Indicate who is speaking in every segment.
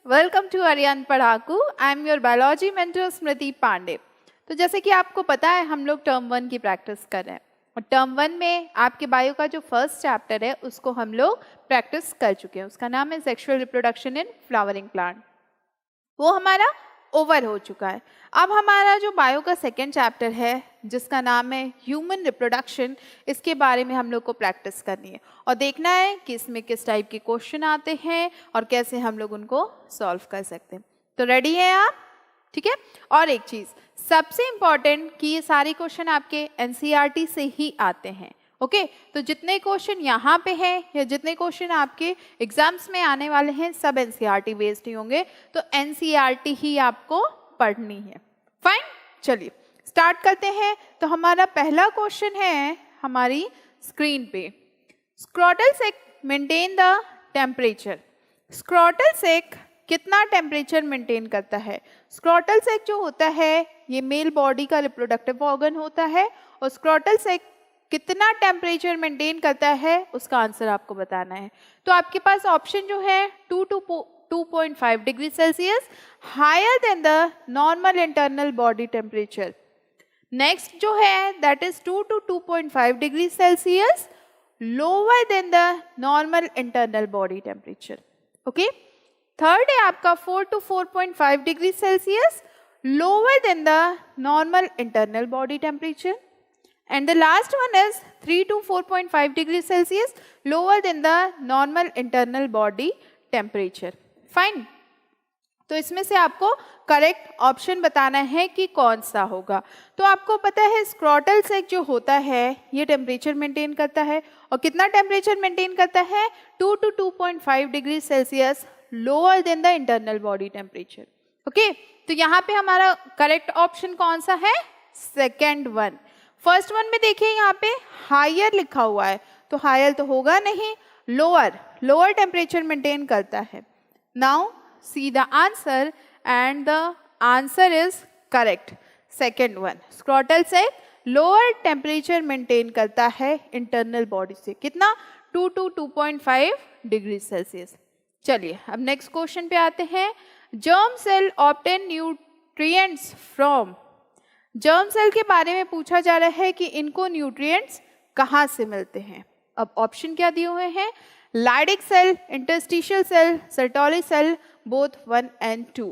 Speaker 1: Welcome to Aryan Padhaku. I am your biology mentor Smriti Pandey. तो जैसे कि आपको पता है हम लोग टर्म 1 की प्रैक्टिस कर रहे हैं और टर्म 1 में आपके बायो का जो फर्स्ट चैप्टर है उसको हम लोग प्रैक्टिस कर चुके हैं। उसका नाम है sexual reproduction in flowering plant. वो हमारा ओवर हो चुका है। अब हमारा जो बायो का सेकेंड चैप्टर है जिसका नाम है ह्यूमन रिप्रोडक्शन, इसके बारे में हम लोग को प्रैक्टिस करनी है और देखना है कि इसमें किस टाइप के क्वेश्चन आते हैं और कैसे हम लोग उनको सॉल्व कर सकते हैं। तो रेडी हैं आप? ठीक है। और एक चीज़ सबसे इम्पॉर्टेंट कि ये सारे क्वेश्चन आपके एनसीईआरटी से ही आते हैं। ओके तो जितने क्वेश्चन यहाँ पे हैं या जितने क्वेश्चन आपके एग्जाम्स में आने वाले हैं सब एनसीईआरटी बेस्ड ही होंगे, तो एनसीईआरटी ही आपको पढ़नी है। फाइन, चलिए स्टार्ट करते हैं। तो हमारा पहला क्वेश्चन है हमारी स्क्रीन पे, scrotal sac maintain the temperature. Scrotal sac कितना टेम्परेचर मेंटेन करता है? स्क्रोटल सेक जो होता है ये मेल बॉडी का रिप्रोडक्टिव ऑर्गन होता है और स्क्रोटल सेक कितना टेम्परेचर मेंटेन करता है उसका आंसर आपको बताना है। तो आपके पास ऑप्शन जो है 2 to 2.5 degree Celsius higher than the normal internal body temperature. Next जो है that is 2 to 2.5 degree Celsius lower than the normal internal body temperature. Okay, third है आपका 4 to 4.5 degree Celsius lower than the normal internal body temperature. And the last one is 3 to 4.5 degrees Celsius lower than the normal internal body temperature. Fine. तो इसमें से आपको correct option बताना है कि कौन सा होगा। तो आपको पता है स्क्रोटल सेक जो होता है ये टेम्परेचर मेंटेन करता है और कितना टेम्परेचर मेंटेन करता है? 2 to 2.5 degree Celsius lower than the internal body temperature. Okay, तो यहाँ पे हमारा करेक्ट ऑप्शन कौन सा है? Second one. फर्स्ट वन में देखिए यहाँ पे हायर लिखा हुआ है तो हायर तो होगा नहीं, लोअर, लोअर टेम्परेचर मेंटेन करता है। Now see the answer and the answer is correct, second one. Scrotal से लोअर टेम्परेचर मेंटेन करता है इंटरनल बॉडी से, कितना? 2 to 2.5 डिग्री सेल्सियस। चलिए अब नेक्स्ट क्वेश्चन पे आते हैं। Germ cell obtain nutrients from. Germ cell के बारे में पूछा जा रहा है कि इनको न्यूट्रिएंट्स कहाँ से मिलते हैं। अब ऑप्शन क्या दिए हुए हैं? Leydig cell, interstitial cell, Sertoli cell, both 1 and 2।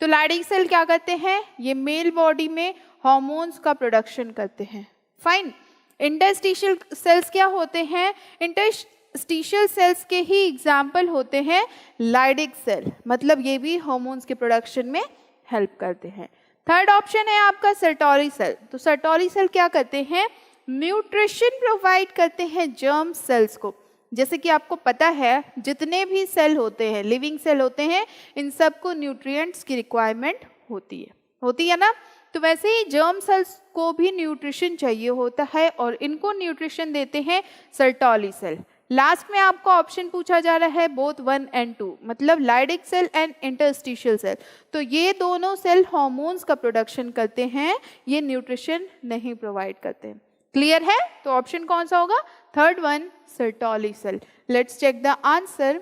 Speaker 1: तो लाइडिक सेल क्या करते हैं? ये मेल बॉडी में हॉर्मोन्स का प्रोडक्शन करते हैं। फाइन। इंटरस्टिशियल सेल्स क्या होते हैं? इंटरस्टिशियल सेल्स के ही एग्जाम्पल होते हैं लाइडिक सेल, मतलब ये भी हॉर्मोन्स के प्रोडक्शन में हेल्प करते हैं। थर्ड ऑप्शन है आपका सर्टोरी सेल। तो सर्टोरी सेल क्या करते हैं? न्यूट्रिशन प्रोवाइड करते हैं जर्म सेल्स को। जैसे कि आपको पता है जितने भी सेल होते हैं, लिविंग सेल होते हैं, इन सबको न्यूट्रिएंट्स की रिक्वायरमेंट होती है ना। तो वैसे ही जर्म सेल्स को भी न्यूट्रिशन चाहिए होता है और इनको न्यूट्रिशन देते हैं सर्टोली सेल। लास्ट में आपको ऑप्शन पूछा जा रहा है बोथ 1 and 2, मतलब लाइडिक सेल एंड इंटरस्टिशियल सेल। तो ये दोनों सेल हॉर्मोन्स का प्रोडक्शन करते हैं, ये न्यूट्रिशन नहीं प्रोवाइड करते हैं। क्लियर है? तो ऑप्शन कौन सा होगा? Third one, Sertoli cell. Let's check the answer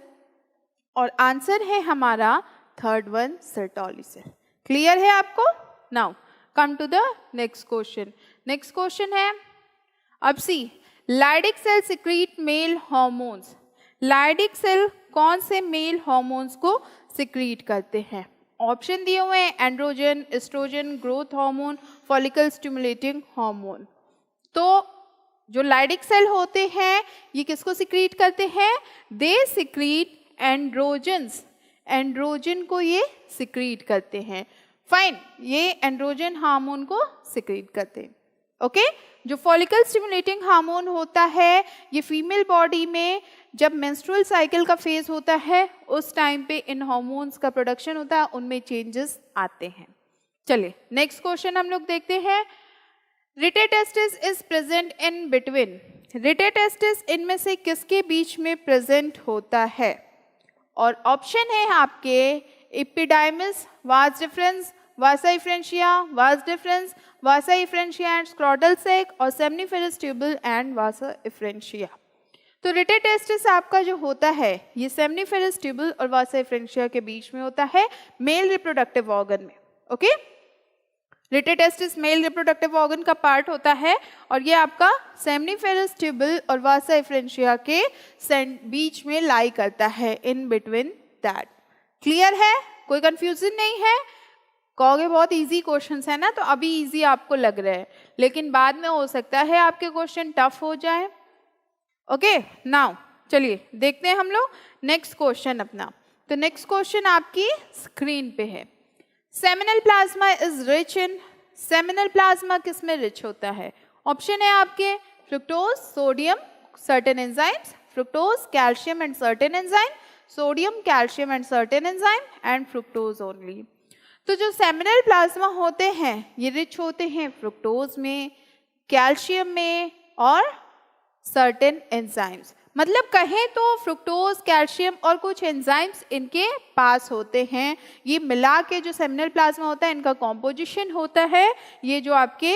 Speaker 1: और आंसर है हमारा third one, Sertoli cell. Clear है आपको? Now come to the next question. Next question है अब C, Leydig cell secrete male hormones. Leydig cell कौन से मेल हॉर्मोन्स को सिक्रीट करते हैं? ऑप्शन दिए हुए हैं androgen, estrogen, growth hormone, follicle stimulating hormone. तो जो लाइडिक सेल होते हैं ये किसको सिक्रीट करते हैं? दे सिक्रीट एंड्रोजन्स, एंड्रोजन को ये सिक्रीट करते हैं। फाइन, ये एंड्रोजन हार्मोन को सिक्रीट करते हैं। ओके, जो फॉलिकल स्टिमुलेटिंग हार्मोन होता है ये फीमेल बॉडी में जब मेंस्ट्रुअल साइकिल का फेज होता है उस टाइम पे इन हार्मोन्स का प्रोडक्शन होता है, उनमें चेंजेस आते हैं। चलिए नेक्स्ट क्वेश्चन हम लोग देखते हैं। रिटेटेस्टिस इज प्रेजेंट इन बिटवीन। रिटेटेस्टिस इनमें से किसके बीच में प्रेजेंट होता है? और ऑप्शन है आपके epididymis, vas deferens, vasa efferentia, vas deferens, vasa efferentia and scrotal sac और seminiferous tubule and vasa efferentia. तो रिटेटेस्टिस आपका जो होता है ये सेमनीफेरस ट्यूबल और वासा एफरेंशिया के बीच में होता है मेल रिप्रोडक्टिव ऑर्गन में। ओके, रिटेटेस्टिस मेल रिप्रोडक्टिव ऑर्गन का पार्ट होता है और ये आपका सेमनीफेरस ट्यूबल और वासा एफरेंशिया के बीच में लाई करता है, इन बिटवीन दैट। क्लियर है, कोई कंफ्यूजन नहीं है? कहोगे बहुत इजी क्वेश्चंस है ना, तो अभी इजी आपको लग रहा है, लेकिन बाद में हो सकता है आपके क्वेश्चन टफ हो जाए। ओके, नाउ चलिए देखते हैं हम लोग नेक्स्ट क्वेश्चन अपना। तो नेक्स्ट क्वेश्चन आपकी स्क्रीन पे है। Seminal plasma is rich in, seminal plasma किस में रिच होता है? ऑप्शन है आपके fructose, sodium, certain enzymes, fructose, calcium and certain enzyme, sodium, calcium and certain enzyme and fructose only. तो जो सेमिनल प्लाज्मा होते हैं ये रिच होते हैं फ्रुक्टोज में, कैल्शियम में और सर्टेन एंजाइम्स। मतलब कहें तो फ्रुक्टोज, कैल्शियम और कुछ एंजाइम्स इनके पास होते हैं। ये मिला के जो सेमिनल प्लाज्मा होता है इनका कॉम्पोजिशन होता है। ये जो आपके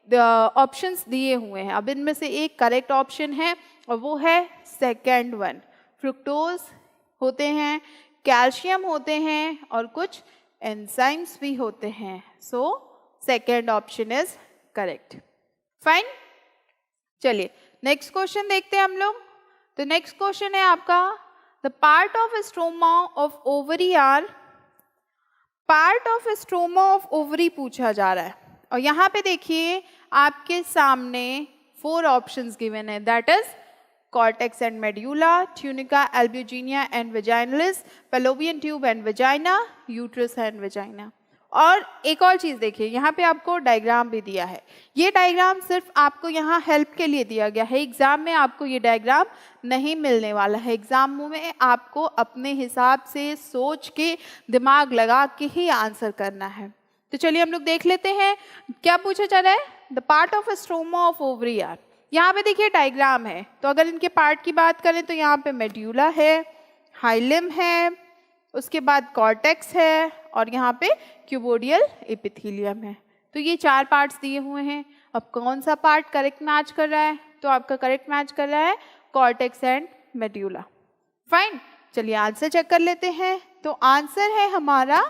Speaker 1: ऑप्शंस दिए हुए हैं, अब इनमें से एक करेक्ट ऑप्शन है और वो है सेकेंड वन। फ्रुक्टोज होते हैं, कैल्शियम होते हैं और कुछ एंजाइम्स भी होते हैं। So second option is correct. Fine, चलिए नेक्स्ट क्वेश्चन देखते हैं हम लोग। तो नेक्स्ट क्वेश्चन है आपका the part of stroma of ovary are, part of stroma of ovary पूछा जा रहा है और यहाँ पे देखिए आपके सामने 4 ऑप्शंस गिवन है, that is cortex and medulla, tunica, albuginea and vaginalis, fallopian tube and vagina, uterus and vagina। और एक और चीज़ देखिए, यहाँ पे आपको डायग्राम भी दिया है। ये डायग्राम सिर्फ आपको यहाँ हेल्प के लिए दिया गया है, एग्जाम में आपको ये डायग्राम नहीं मिलने वाला है। एग्जाम में आपको अपने हिसाब से सोच के दिमाग लगा के ही आंसर करना है। तो चलिए हम लोग देख लेते हैं क्या पूछा जा रहा है। The part of stroma of ovary are, यहाँ पे देखिए डायग्राम है, तो अगर इनके पार्ट की बात करें तो यहाँ पे मेड्यूला है, हाइलम है, उसके बाद कॉर्टेक्स है और यहाँ पे क्यूबोडियल एपिथेलियम है। तो ये 4 पार्ट्स दिए हुए हैं। अब कौन सा पार्ट करेक्ट मैच कर रहा है? तो आपका करेक्ट मैच कर रहा है कॉर्टेक्स एंड मेड्यूला। फाइन, चलिए आंसर चेक कर लेते हैं। तो आंसर है हमारा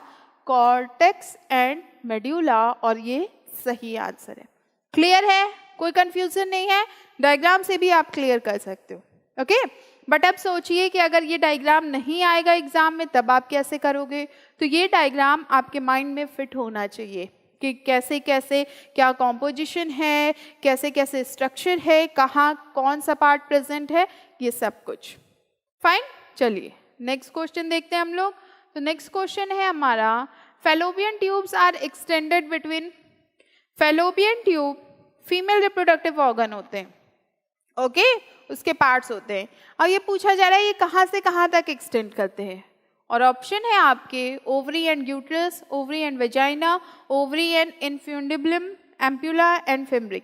Speaker 1: कॉर्टेक्स एंड मेड्यूला और ये सही आंसर है। क्लियर है, कोई कंफ्यूजन नहीं है? डायग्राम से भी आप क्लियर कर सकते हो। ओके, बट अब सोचिए कि अगर ये डायग्राम नहीं आएगा एग्जाम में तब आप कैसे करोगे? तो ये डायग्राम आपके माइंड में फिट होना चाहिए कि कैसे कैसे क्या कॉम्पोजिशन है, कैसे कैसे स्ट्रक्चर है, कहाँ कौन सा पार्ट प्रेजेंट है, ये सब कुछ। फाइन, चलिए नेक्स्ट क्वेश्चन देखते हैं हम लोग। तो नेक्स्ट क्वेश्चन है हमारा fallopian tubes are extended between, fallopian tube female reproductive organ होते हैं। ओके, उसके पार्ट्स होते हैं और ये पूछा जा रहा है ये कहाँ से कहाँ तक एक्सटेंड करते हैं। और ऑप्शन है आपके ovary and uterus, ovary and vagina, ovary and infundibulum, ampulla and femoric.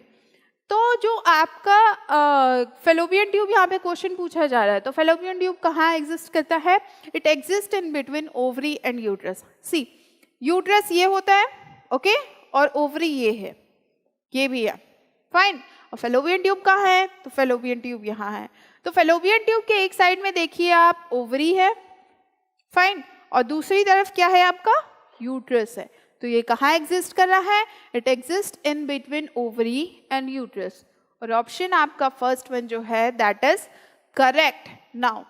Speaker 1: तो जो आपका फैलोपियन ट्यूब यहाँ पे क्वेश्चन पूछा जा रहा है, तो फैलोपियन ट्यूब कहाँ एग्जिस्ट करता है? It exist in between ovary and uterus. See, uterus ये होता है, ओके, और ओवरी ये है, ये भी है। फाइन, और फैलोपियन ट्यूब कहाँ है? तो फैलोपियन ट्यूब यहाँ है। तो फैलोपियन ट्यूब के एक साइड में देखिए आप ओवरी है, फाइन, और दूसरी तरफ क्या है आपका? यूट्रस है। तो ये कहाँ एग्जिस्ट कर रहा है? It exist in between ovary and uterus. और ऑप्शन आपका फर्स्ट वन जो है that is correct. Now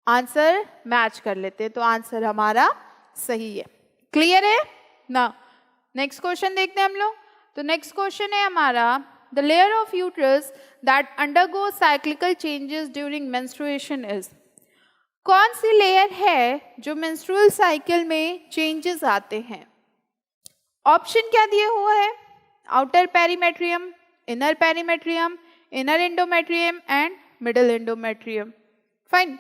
Speaker 1: answer match कर लेते हैं, तो आंसर हमारा सही है। क्लियर है ना? नेक्स्ट क्वेश्चन देखते हैं हम लोग। तो नेक्स्ट क्वेश्चन है हमारा the layer of uterus that undergo cyclical changes during menstruation is. कौन सी लेयर है जो मेंस्ट्रुअल साइकिल में चेंजेस आते हैं? ऑप्शन क्या दिए हुआ है? Outer perimetrium, inner perimetrium, inner endometrium and middle endometrium. Fine,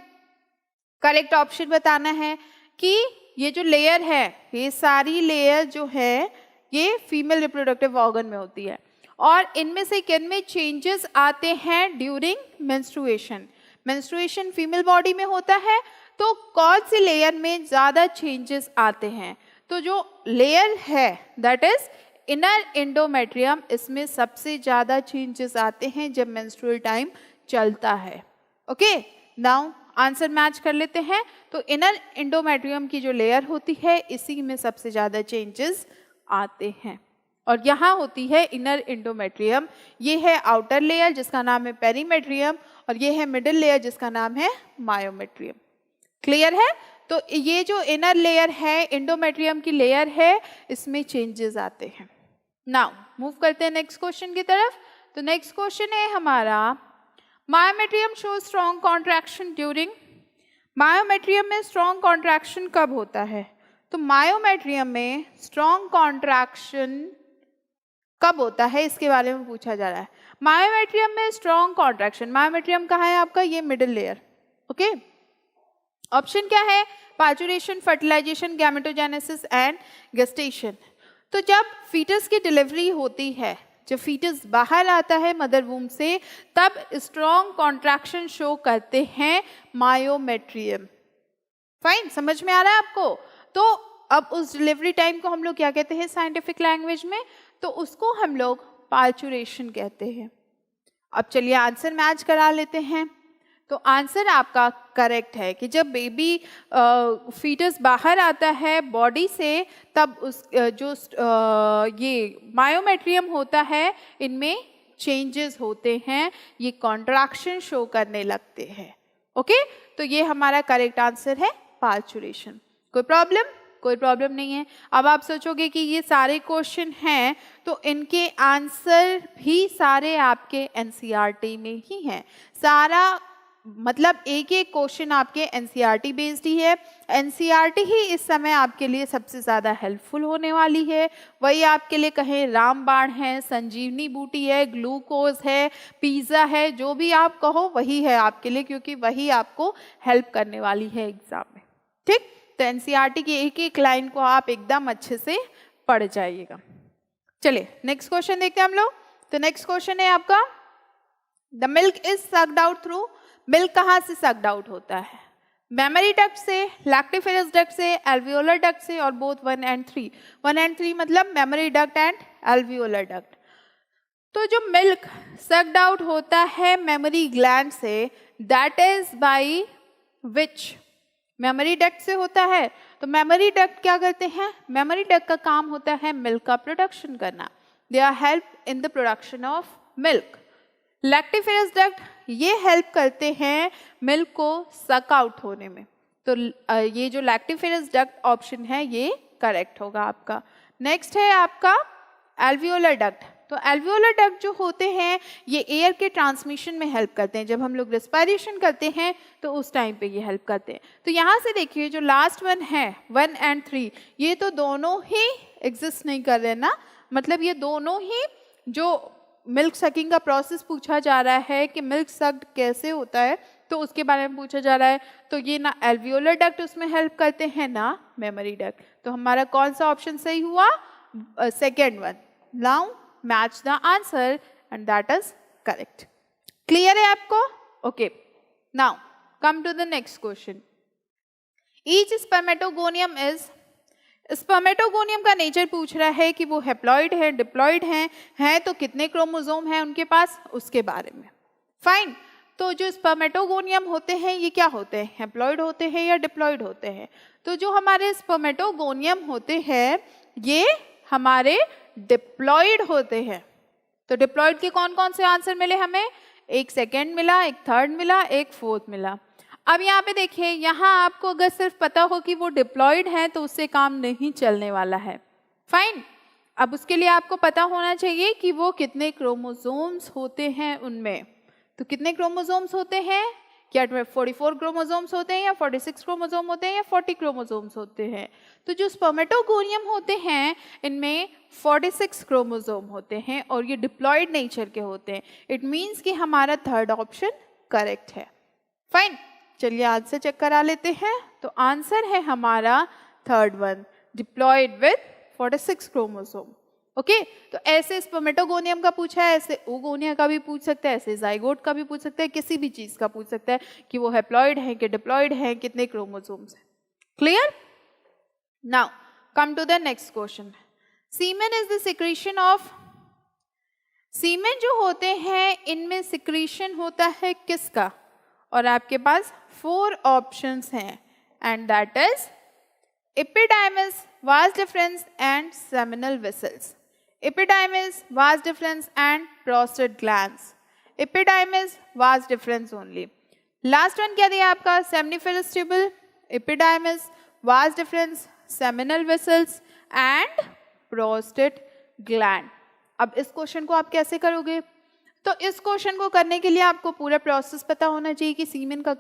Speaker 1: correct option बताना है कि ये जो लेयर है, ये सारी लेयर जो है ये फीमेल रिप्रोडक्टिव ऑर्गन में होती है और इनमें से किन में चेंजेस आते हैं during menstruation. Menstruation female body में होता है, तो कौन सी लेयर में ज़्यादा चेंजेस आते हैं? तो जो लेयर है दैट इज इनर एंडोमेट्रियम, इसमें सबसे ज़्यादा चेंजेस आते हैं जब मेंस्ट्रुअल टाइम चलता है। ओके, नाउ आंसर मैच कर लेते हैं। तो इनर एंडोमेट्रियम की जो लेयर होती है इसी में सबसे ज़्यादा चेंजेस आते हैं और यहाँ होती है इनर एंडोमेट्रियम। ये है आउटर लेयर जिसका नाम है पेरीमेट्रियम और ये है मिडिल लेयर जिसका नाम है मायोमेट्रियम। क्लियर है? तो ये जो इनर लेयर है एंडोमेट्रियम की लेयर है, इसमें चेंजेस आते हैं। नाउ मूव करते हैं नेक्स्ट क्वेश्चन की तरफ। तो नेक्स्ट क्वेश्चन है हमारा, myometrium show strong contraction during. Myometrium में स्ट्रॉन्ग कॉन्ट्रैक्शन कब होता है? तो मायोमेट्रियम में स्ट्रॉन्ग कॉन्ट्रैक्शन कब होता है इसके बारे में पूछा जा रहा है। मायोमेट्रियम में स्ट्रॉन्ग कॉन्ट्रैक्शन, मायोमेट्रियम कहाँ है आपका? ये मिडिल लेयर। ओके, ऑप्शन क्या है? Parturition, fertilization, gametogenesis and gestation. तो जब फीटस की डिलीवरी होती है, जब फीटस बाहर आता है मदर वूम से, तब स्ट्रॉन्ग कॉन्ट्रैक्शन शो करते हैं मायोमेट्रियम। फाइन, समझ में आ रहा है आपको? तो अब उस डिलीवरी टाइम को हम लोग क्या कहते हैं साइंटिफिक लैंग्वेज में? तो उसको हम लोग पार्चुरेशन कहते हैं। अब चलिए आंसर मैच करा लेते हैं। तो आंसर आपका करेक्ट है कि जब बेबी फीटस बाहर आता है बॉडी से, तब उस ये मायोमेट्रियम होता है, इनमें चेंजेस होते हैं, ये कॉन्ट्रैक्शन शो करने लगते हैं। ओके, तो ये हमारा करेक्ट आंसर है पार्चुरेशन। कोई प्रॉब्लम? कोई प्रॉब्लम नहीं है। अब आप सोचोगे कि ये सारे क्वेश्चन हैं तो इनके आंसर भी सारे आपके एनसीईआरटी में ही हैं। सारा मतलब एक एक क्वेश्चन आपके एनसीईआरटी बेस्ड ही है। एनसीईआरटी ही इस समय आपके लिए सबसे ज़्यादा हेल्पफुल होने वाली है। वही आपके लिए कहें रामबाण है, संजीवनी बूटी है, ग्लूकोज है, पिज़्ज़ा है, जो भी आप कहो वही है आपके लिए, क्योंकि वही आपको हेल्प करने वाली है एग्जाम में। ठीक, तो एनसीईआरटी की एक एक लाइन को आप एकदम अच्छे से पढ़ जाइएगा। चलिए नेक्स्ट क्वेश्चन देखते हैं हम लोग। तो नेक्स्ट क्वेश्चन है आपका, the milk is sucked out through. Milk कहाँ से सक्ड आउट होता है? मेमरी डक्ट से, लैक्टिफेरस डक्ट से, एल्वियोलर डक्ट से, और बोथ 1 and 3। 1 and 3 मतलब mammary duct and alveolar duct. तो जो मिल्क सक्ड आउट होता है मेमरी ग्लैंड से, that is by which? Mammary duct से होता है। तो मेमरी डक्ट क्या करते हैं? मेमरी डक्ट का काम होता है मिल्क का प्रोडक्शन करना। They are help in the production of milk. Lactiferous duct ये हेल्प करते हैं मिल्क को सक आउट होने में। तो ये जो लैक्टिफेरस डक्ट ऑप्शन है ये करेक्ट होगा आपका। नेक्स्ट है आपका एल्वियोलर डक्ट। तो एल्वियोलर डक्ट जो होते हैं ये एयर के ट्रांसमिशन में हेल्प करते हैं। जब हम लोग रेस्पिरेशन करते हैं तो उस टाइम पे ये हेल्प करते हैं। तो यहाँ से देखिए जो लास्ट वन है 1 and 3, ये तो दोनों ही एग्जिस्ट नहीं कर रहे ना, मतलब ये दोनों ही जो मिल्क सकिंग का प्रोसेस पूछा जा रहा है कि मिल्क सक्ड कैसे होता है, तो उसके बारे में पूछा जा रहा है। तो ये ना एल्वियोलर डक्ट उसमें हेल्प करते हैं ना मेमरी डक्ट। तो हमारा कौन सा ऑप्शन सही हुआ? Second one. Now match the answer and that is correct. Clear है आपको? Okay, now come to the next question. Each spermatogonium is, spermatogonium का नेचर पूछ रहा है कि वो हैप्लॉइड है, डिप्लॉइड है तो कितने क्रोमोसोम हैं उनके पास, उसके बारे में। फाइन, तो जो स्पर्मेटोगोनियम होते हैं ये क्या होते हैं? हैप्लॉइड होते हैं या डिप्लॉइड होते हैं? तो जो हमारे स्पर्मेटोगोनियम होते हैं ये हमारे डिप्लॉइड होते हैं। तो डिप्लॉइड के कौन कौन से आंसर मिले हमें? एक सेकेंड मिला, एक थर्ड मिला, एक फोर्थ मिला। अब यहाँ पे देखिए, यहाँ आपको अगर सिर्फ पता हो कि वो डिप्लॉइड है तो उससे काम नहीं चलने वाला है। फाइन, अब उसके लिए आपको पता होना चाहिए कि वो कितने क्रोमोसोम्स होते हैं उनमें। तो कितने क्रोमोसोम्स होते हैं? क्या 44 क्रोमोसोम्स होते हैं या 46 क्रोमोसोम होते हैं या 40 क्रोमोसोम्स होते हैं? तो जो स्पर्मेटोगोनियम होते हैं इनमें 46 क्रोमोसोम होते हैं और ये डिप्लॉइड नेचर के होते हैं। इट मीन्स कि हमारा थर्ड ऑप्शन करेक्ट है। फाइन, चलिए आंसर चेक करा लेते हैं। तो आंसर है हमारा third one, diploid with 46 chromosome. Okay, तो ऐसे स्पर्मेटोगोनियम का पूछा है, ऐसे ओगोनिया का भी पूछ सकता है, ऐसे जाइगोट का भी पूछ सकता है, किसी भी चीज का पूछ सकता है कि वो हैप्लॉइड है कि डिप्लॉइड है, कितने क्रोमोसोम्स हैं। Clear? Now come to the next question. Semen is the secretion of semen जो होते हैं इनमें सिक्रीशन होता है किसका? और आपके पास 4 ऑप्शंस हैं and that is epididymis, vas deferens and seminal vesicles. Epididymis, vas deferens and prostate glands. Epididymis, vas deferens only. Last one क्या दिया आपका? Seminiferous tubule, epididymis, vas deferens, seminal vesicles and prostate gland. अब इस question को आप कैसे करोगे? तो इस क्वेश्चन को करने के लिए आपको पूरा प्रोसेस पता होना चाहिए कि सीमेन का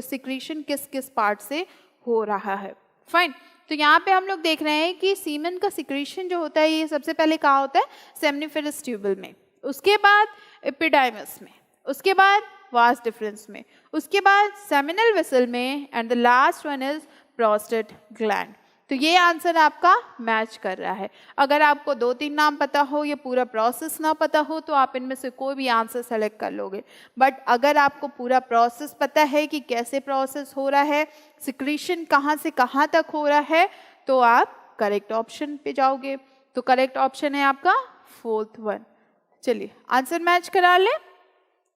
Speaker 1: सिक्रीशन किस किस पार्ट से हो रहा है. फाइन. तो यहाँ पे हम लोग देख रहे हैं कि सीमेन का सिक्रीशन जो होता है ये सबसे पहले कहाँ होता है? सेमनिफेरस ट्यूबल में, उसके बाद एपिडाइमिस में, उसके बाद वास डिफरेंस में, उसके बाद सेमिनल वेसल में and the last one is prostate gland. तो ये आंसर आपका मैच कर रहा है. अगर आपको 2-3 नाम पता हो, ये पूरा प्रोसेस ना पता हो, तो आप इनमें से कोई भी आंसर सेलेक्ट कर लोगे. बट अगर आपको पूरा प्रोसेस पता है कि कैसे प्रोसेस हो रहा है, सिक्रीशन कहाँ से कहाँ तक हो रहा है, तो आप करेक्ट ऑप्शन पे जाओगे. तो करेक्ट ऑप्शन है आपका 4th वन. चलिए आंसर मैच करा ले.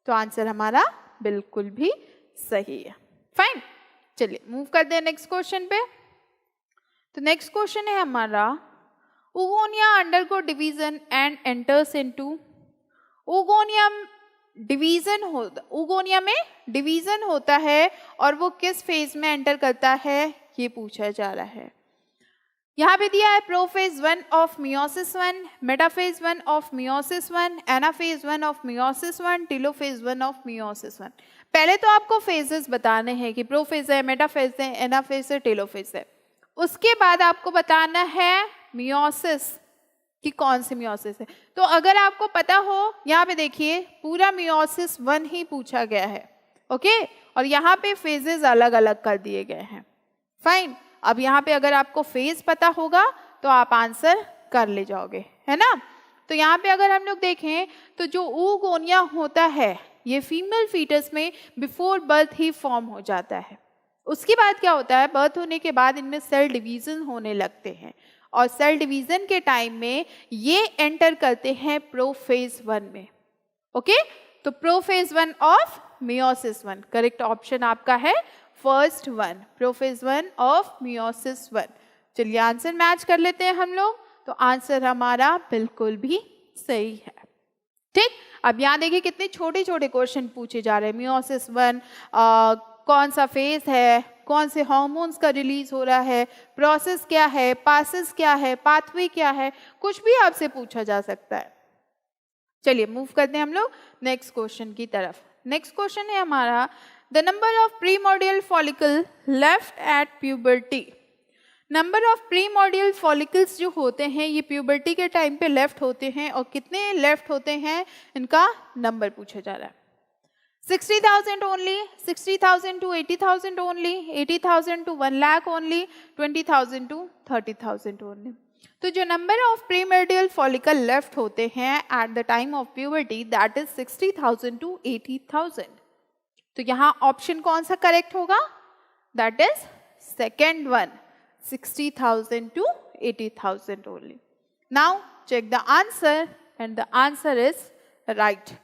Speaker 1: तो आंसर हमारा बिल्कुल भी सही है. फाइन. चलिए मूव करते हैं नेक्स्ट क्वेश्चन पे. तो नेक्स्ट क्वेश्चन है हमारा, oogonia undergo division and enters into. Oogonia में डिवीजन होता है और वो किस फेज में एंटर करता है, ये पूछा जा रहा है. यहाँ पे दिया है prophase 1 of meiosis 1, metaphase 1 of meiosis 1, anaphase 1 of meiosis 1, telophase 1 of meiosis 1. पहले तो आपको फेजेस बताने हैं कि प्रोफेज है, मेटाफेज है, एनाफेज है, टेलोफेज है. उसके बाद आपको बताना है मियोसिस कि कौन सी मियोसिस है. तो अगर आपको पता हो, यहाँ पे देखिए पूरा मियोसिस 1 ही पूछा गया है. ओके. और यहाँ पे फेजेस अलग अलग कर दिए गए हैं. फाइन. अब यहाँ पे अगर आपको फेज पता होगा तो आप आंसर कर ले जाओगे, है ना. तो यहाँ पे अगर हम लोग देखें तो जो oogonia होता है ये फीमेल फीटस में बिफोर बर्थ ही फॉर्म हो जाता है. उसके बाद क्या होता है, बर्थ होने के बाद इनमें सेल डिवीजन होने लगते हैं और सेल डिवीजन के टाइम में ये एंटर करते हैं प्रोफेज 1 में. ओके. तो prophase 1 of meiosis 1. Correct option आपका है first one, prophase 1 of meiosis 1. चलिए आंसर मैच कर लेते हैं हम लोग. तो आंसर हमारा बिल्कुल भी सही है. ठीक. अब यहाँ देखिए कितने छोटे छोटे क्वेश्चन पूछे जा रहे हैं. मियोसिस 1 कौन सा फेज है, कौन से हार्मोन्स का रिलीज हो रहा है, प्रोसेस क्या है, पासेस क्या है, पाथवे क्या है, कुछ भी आपसे पूछा जा सकता है. चलिए मूव करते हैं हम लोग नेक्स्ट क्वेश्चन की तरफ. नेक्स्ट क्वेश्चन है हमारा, the number of primordial follicle left at puberty. Number of primordial follicles जो होते हैं ये प्यूबर्टी के टाइम पे लेफ्ट होते हैं और कितने लेफ्ट होते हैं इनका नंबर पूछा जा रहा है. 60,000 only, 60,000 to 80,000 only, 80,000 to 1 lakh only, 20,000 to 30,000 only. तो जो number of primordial follicle left होते हैं at the time of puberty that is 60,000 to 80,000. तो यहाँ ऑप्शन कौन सा करेक्ट होगा? That is second one, 60,000 to 80,000 only. Now check the answer and the answer is right.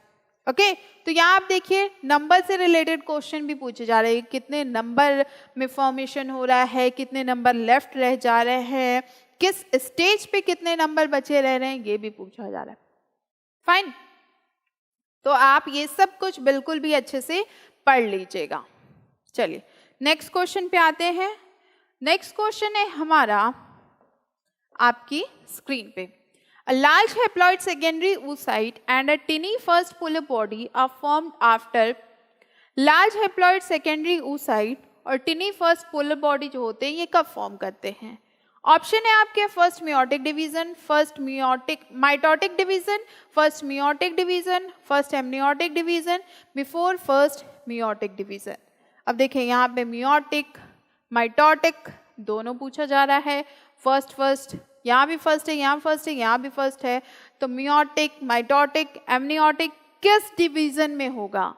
Speaker 1: Okay. तो यहाँ आप देखिए नंबर से रिलेटेड क्वेश्चन भी पूछे जा रहे हैं. कितने नंबर में फॉर्मेशन हो रहा है, कितने नंबर लेफ्ट रह जा रहे हैं, किस स्टेज पे कितने नंबर बचे रह रहे हैं, ये भी पूछा जा रहा है. फाइन. तो आप ये सब कुछ बिल्कुल भी अच्छे से पढ़ लीजिएगा. चलिए नेक्स्ट क्वेश्चन पे आते हैं. नेक्स्ट क्वेश्चन है हमारा आपकी स्क्रीन पे. A large haploid secondary oocyte and a tiny first polar body are formed after. large haploid secondary oocyte और tiny first polar body जो होते हैं ये कब फॉर्म करते हैं? ऑप्शन है आपके first meiotic division, first mitotic division, first meiotic division, first amniotic division, before first meiotic division. अब देखिए यहाँ पे मियोटिक माइटोटिक दोनों पूछा जा रहा है. फर्स्ट यहाँ भी फर्स्ट है, यहाँ फर्स्ट है, यहाँ भी फर्स्ट है. तो मियोटिक, माइटोटिक, एमनियोटिक किस डिवीजन में होगा?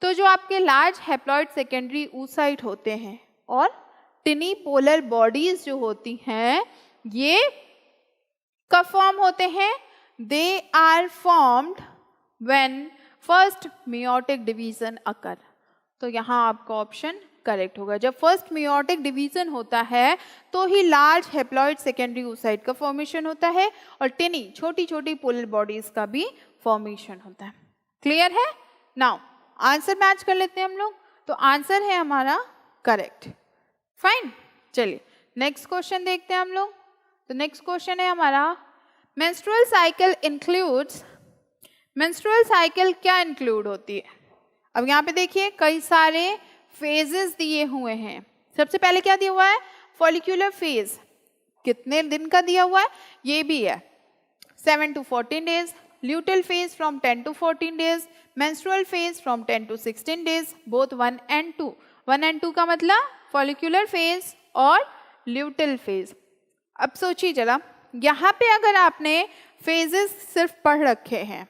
Speaker 1: तो जो आपके लार्ज हैप्लॉइड सेकेंडरी oocyte होते हैं और टिनी पोलर बॉडीज जो होती हैं ये कब फॉर्म होते हैं? They are formed when first meiotic division occur. तो यहाँ आपका ऑप्शन करेक्ट होगा। जब फर्स्ट मेयोटिक डिवीजन होता है तो ही लार्ज हेप्लॉइड सेकेंडरी oocyte का फॉर्मेशन होता है और टिनी छोटी छोटी पोलर बॉडीज का भी फॉर्मेशन होता है। क्लियर है? नाउ आंसर मैच कर लेते हैं हम लोग। तो आंसर है हमारा करेक्ट। फाइन, चलिए नेक्स्ट क्वेश्चन देखते हैं हम लोग। तो नेक्स्ट क्वेश्चन है हमारा menstrual cycle includes. Menstrual cycle क्या इंक्लूड होती है? अब यहाँ पे देखिए कई सारे फेजेस दिए हुए हैं। सबसे पहले क्या दिया हुआ है? फॉलिक्यूलर फेज, कितने दिन का दिया हुआ है ये भी है, 7 to 14 days. Luteal phase from 10 to 14 days. Menstrual phase from 10 to 16 days, both 1 and 2। 1 and 2 का मतलब फॉलिक्यूलर फेज और ल्यूटल फेज। अब सोचिए जरा, यहाँ पे अगर आपने फेजेस सिर्फ पढ़ रखे हैं,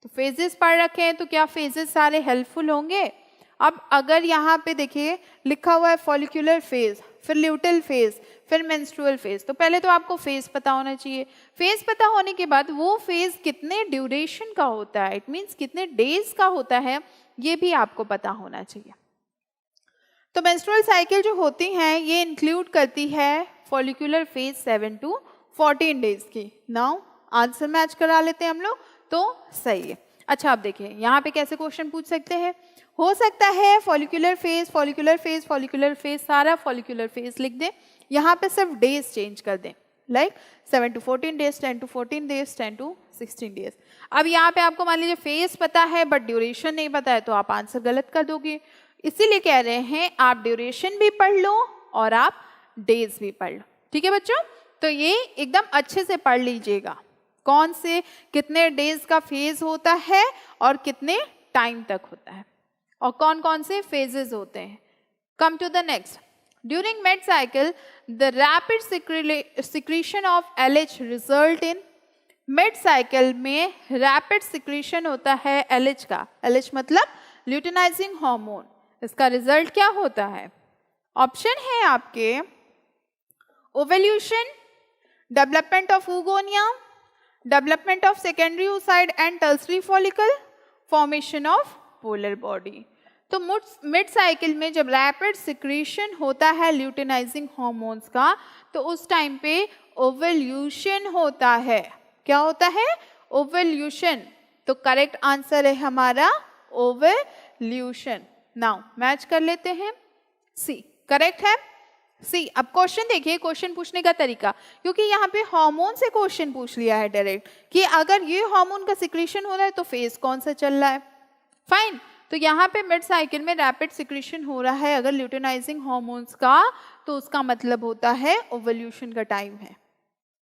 Speaker 1: तो फेजेस पढ़ रखे हैं तो क्या फेजेस सारे हेल्पफुल होंगे? अब अगर यहाँ पे देखिए लिखा हुआ है फॉलिक्यूलर फेज, फिर ल्यूटल फेज, फिर मेंस्ट्रुअल फेज, तो पहले तो आपको फेज पता होना चाहिए। फेज पता होने के बाद वो फेज कितने ड्यूरेशन का होता है, इट मीन्स कितने डेज का होता है, ये भी आपको पता होना चाहिए। तो मेंस्ट्रुअल साइकिल जो होती हैं ये इंक्लूड करती है फॉलिक्यूलर फेज 7 to 14 डेज की। नाउ आंसर मैच करा लेते हैं हम लोग, तो सही है। अच्छा आप देखिए यहाँ पे कैसे क्वेश्चन पूछ सकते हैं। हो सकता है follicular phase follicular phase follicular phase सारा फॉलिक्यूलर फेज लिख दें, यहाँ पे सिर्फ डेज चेंज कर दें, like 7 to 14 days, 10 to 14 days, 10 to 16 days. अब यहाँ पे आपको मान लीजिए फेज पता है बट ड्यूरेशन नहीं पता है, तो आप आंसर गलत कर दोगे। इसीलिए कह रहे हैं आप ड्यूरेशन भी पढ़ लो और आप डेज भी पढ़ लो। ठीक है बच्चों, तो ये एकदम अच्छे से पढ़ लीजिएगा कौन से कितने डेज का फेज होता है और कितने टाइम तक होता है और कौन कौन से फेजेस होते हैं। Come to the next. During mid cycle the rapid secretion of LH result in. Mid cycle में रैपिड सिक्रीशन होता है LH का। LH मतलब ल्यूटिनाइजिंग हार्मोन। इसका रिजल्ट क्या होता है? ऑप्शन है आपके ovulation, development of oogonia, development of secondary oocyte and tertiary follicle, formation of polar body. तो मिड साइकिल में जब रैपिड सिक्रीशन होता है ल्यूटिनाइजिंग हार्मोन्स का, तो उस टाइम पे ओवल्यूशन होता है। क्या होता है? ओवल्यूशन। तो करेक्ट आंसर है हमारा ओवल्यूशन। नाउ मैच कर लेते हैं, सी करेक्ट है। सी, अब क्वेश्चन देखिए, क्वेश्चन पूछने का तरीका, क्योंकि यहाँ पे हार्मोन से क्वेश्चन पूछ लिया है डायरेक्ट कि अगर ये हार्मोन का सिक्रीशन हो रहा है तो फेज कौन सा चल रहा है। फाइन, तो यहाँ पे मिड साइकिल में रैपिड सिक्रीशन हो रहा है अगर ल्यूटिनाइजिंग हार्मोन्स का, तो उसका मतलब होता है ओवल्यूशन का टाइम है।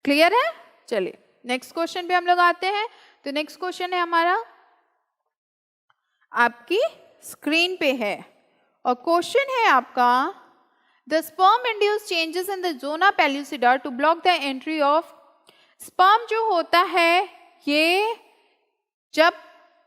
Speaker 1: क्लियर है? चलिए नेक्स्ट क्वेश्चन पे हम लोग आते हैं। तो नेक्स्ट क्वेश्चन है हमारा आपकी स्क्रीन पे है और क्वेश्चन है आपका The sperm induced changes in the zona pellucida to block the entry of। sperm जो होता है ये जब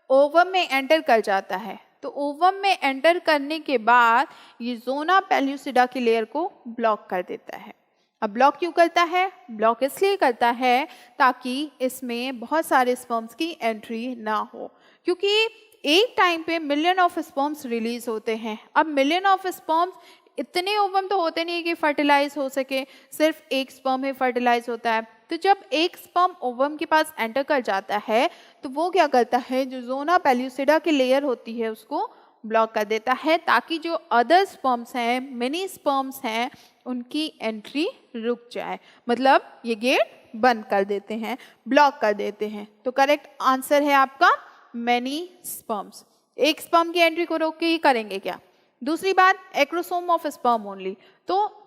Speaker 1: ओवम में एंटर कर जाता है, तो ओवम में एंटर करने के बाद ये जोना पेल्यूसिडा की लेयर को ब्लॉक कर देता है। अब ब्लॉक क्यों करता है? ब्लॉक इसलिए करता है ताकि इसमें बहुत सारे स्पर्म्स की एंट्री ना हो, क्योंकि एक टाइम पे मिलियन ऑफ स्पर्म्स रिलीज होते हैं। अब मिलियन ऑफ स्पर्म्स, इतने ओवम तो होते नहीं कि फर्टिलाइज हो सके, सिर्फ एक स्पर्म ही फर्टिलाइज होता है। तो जब एक स्पर्म ओवम के पास एंटर कर जाता है तो वो क्या करता है, जो जोना पेल्यूसिडा की लेयर होती है उसको ब्लॉक कर देता है, ताकि जो अदर स्पर्म्स हैं, मिनी स्पर्म्स हैं, उनकी एंट्री रुक जाए। मतलब ये गेट बंद कर देते हैं, ब्लॉक कर देते हैं। तो करेक्ट आंसर है आपका मेनी स्पर्म्स। एक स्पर्म की एंट्री को रोक के ही करेंगे क्या? दूसरी बात, एक्रोसोम ऑफ स्पर्म ओनली, तो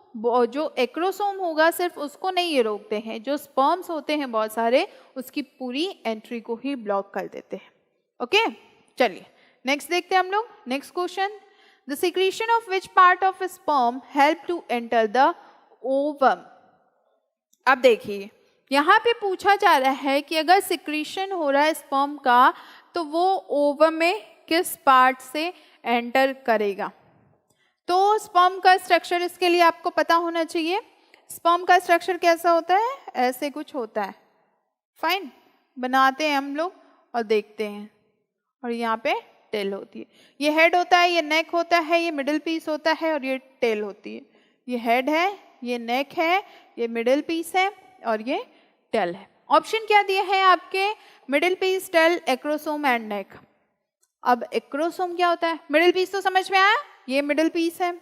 Speaker 1: जो एक्रोसोम होगा सिर्फ उसको नहीं ये रोकते हैं, जो स्पर्म्स होते हैं बहुत सारे उसकी पूरी एंट्री को ही ब्लॉक कर देते हैं। ओके, चलिए नेक्स्ट देखते हैं हम लोग। Next question, the secretion of which part of sperm help to enter the ovum. अब देखिए यहाँ पे पूछा जा रहा है कि अगर सिक्रीशन हो रहा है स्पर्म का तो वो ओवम में किस पार्ट से एंटर करेगा। तो स्पर्म का स्ट्रक्चर इसके लिए आपको पता होना चाहिए। स्पर्म का स्ट्रक्चर कैसा होता है? ऐसे कुछ होता है। फाइन, बनाते हैं हम लोग और देखते हैं। और यहाँ पे टेल होती है। ये हेड होता है, ये नेक होता है, ये मिडिल पीस होता है और ये टेल होती है। ये हेड है, ये नेक है, ये मिडिल पीस है और ये टेल है। ऑप्शन क्या दिए हैं आपके? Middle piece, tail, acrosome and neck. अब एक्रोसोम क्या होता है? मिडिल पीस तो समझ में आया, ये मिडिल पीस है,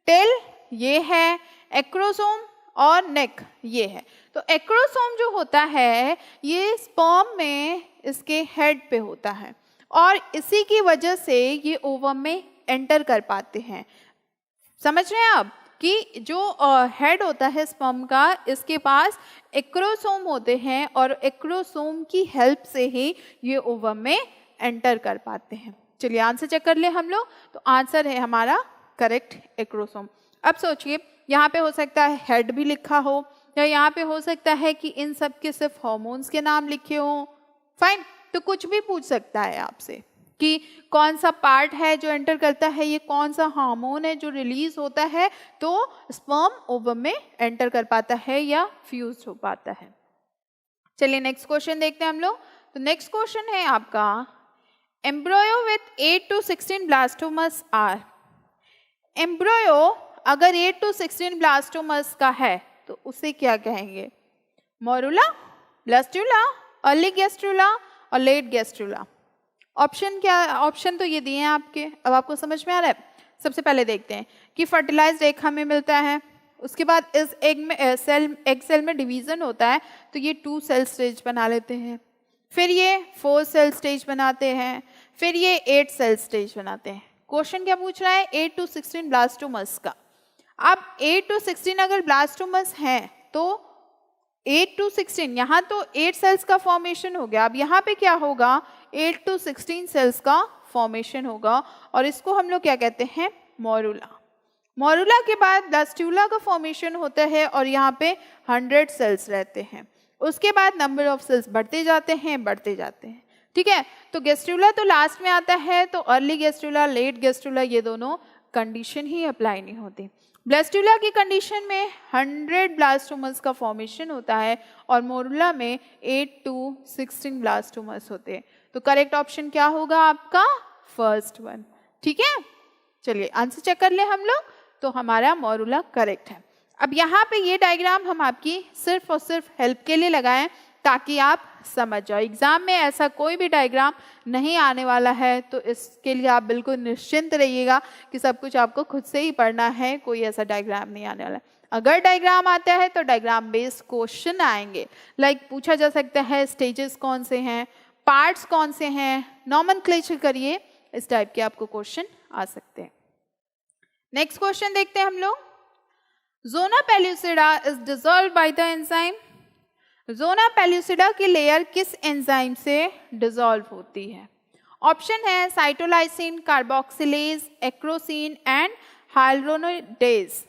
Speaker 1: टेल ये है, एक्रोसोम और नेक ये है। तो एक्रोसोम जो होता है ये स्पर्म में इसके हेड पे होता है और इसी की वजह से ये ओवम में एंटर कर पाते हैं। समझ रहे हैं आप कि जो हेड होता है स्पर्म का, इसके पास एक्रोसोम होते हैं और एक्रोसोम की हेल्प से ही ये ओवम में एंटर कर पाते हैं। चलिए आंसर चेक कर ले हम लोग। तो आंसर है हमारा करेक्ट एक्रोसोम। अब सोचिए, यहाँ पे हो सकता है हेड भी लिखा हो या यहाँ पे हो सकता है कि इन सब के सिर्फ हार्मोन्स के नाम लिखे हों। फाइन, तो कुछ भी पूछ सकता है आपसे कि कौन सा पार्ट है जो एंटर करता है, ये कौन सा हार्मोन है जो रिलीज होता है तो स्पर्म ओवम में एंटर कर पाता है या फ्यूज हो पाता है। चलिए नेक्स्ट क्वेश्चन देखते हैं हम लोग। तो नेक्स्ट क्वेश्चन है आपका, embryo with 8 to 16 ब्लास्टोमस are. Embryo अगर 8 to 16 ब्लास्टोमस का है तो उसे क्या कहेंगे? मोरुला, ब्लास्टुला, अर्ली गैस्ट्रुला और लेट गैस्ट्रुला। ऑप्शन क्या? ऑप्शन तो ये दिए हैं आपके। अब आपको समझ में आ रहा है? सबसे पहले देखते हैं कि फर्टिलाइज्ड एग हमें मिलता है, उसके बाद इस एग में एग सेल में डिवीजन होता है तो ये 2 सेल स्टेज बना लेते हैं, फिर ये 4 सेल स्टेज बनाते हैं, फिर ये 8 सेल स्टेज बनाते हैं। क्वेश्चन क्या पूछ रहा है? 8 to 16 ब्लास्टोमस का। अब 8 to 16 अगर ब्लास्टोमस है तो 8 to 16 यहाँ तो 8 सेल्स का फॉर्मेशन हो गया। अब यहाँ पे क्या होगा? 8 to 16 सेल्स का फॉर्मेशन होगा और इसको हम लोग क्या कहते हैं? मोरुला। मोरुला के बाद ब्लास्टुला का फॉर्मेशन होता है और यहाँ पे 100 सेल्स रहते हैं। उसके बाद नंबर ऑफ सेल्स बढ़ते जाते हैं। ठीक है, तो गैस्ट्रुला तो लास्ट में आता है, तो अर्ली गैस्ट्रुला, लेट गैस्ट्रुला ये दोनों कंडीशन ही अप्लाई नहीं होती। ब्लास्टुला की कंडीशन में 100 ब्लास्टोमस का फॉर्मेशन होता है और मोरुला में 8 to 16 ब्लास्टोमस होते हैं। तो करेक्ट ऑप्शन क्या होगा आपका? First one. ठीक है, चलिए आंसर चेक कर ले हम लोग। तो हमारा मोरुला करेक्ट है। अब यहाँ पे ये डायग्राम हम आपकी सिर्फ और सिर्फ हेल्प के लिए लगाएं ताकि आप समझ जाओ। एग्जाम में ऐसा कोई भी डायग्राम नहीं आने वाला है, तो इसके लिए आप बिल्कुल निश्चिंत रहिएगा कि सब कुछ आपको खुद से ही पढ़ना है, कोई ऐसा डायग्राम नहीं आने वाला है। अगर डायग्राम आता है तो डायग्राम बेस्ड क्वेश्चन आएंगे। लाइक पूछा जा सकता है स्टेजेस कौन से हैं, पार्ट्स कौन से हैं, नॉमेनक्लेचर करिए, इस टाइप के आपको क्वेश्चन आ सकते हैं। नेक्स्ट क्वेश्चन देखते हैं हम लोग। Zona pellucida is dissolved by the enzyme. Zona pellucida की लेयर किस एंजाइम से डिसॉल्व होती है? ऑप्शन है साइटोलाइसिन, कार्बोक्सिलेज, एक्रोसिन एंड हाइल्रोनिडेज।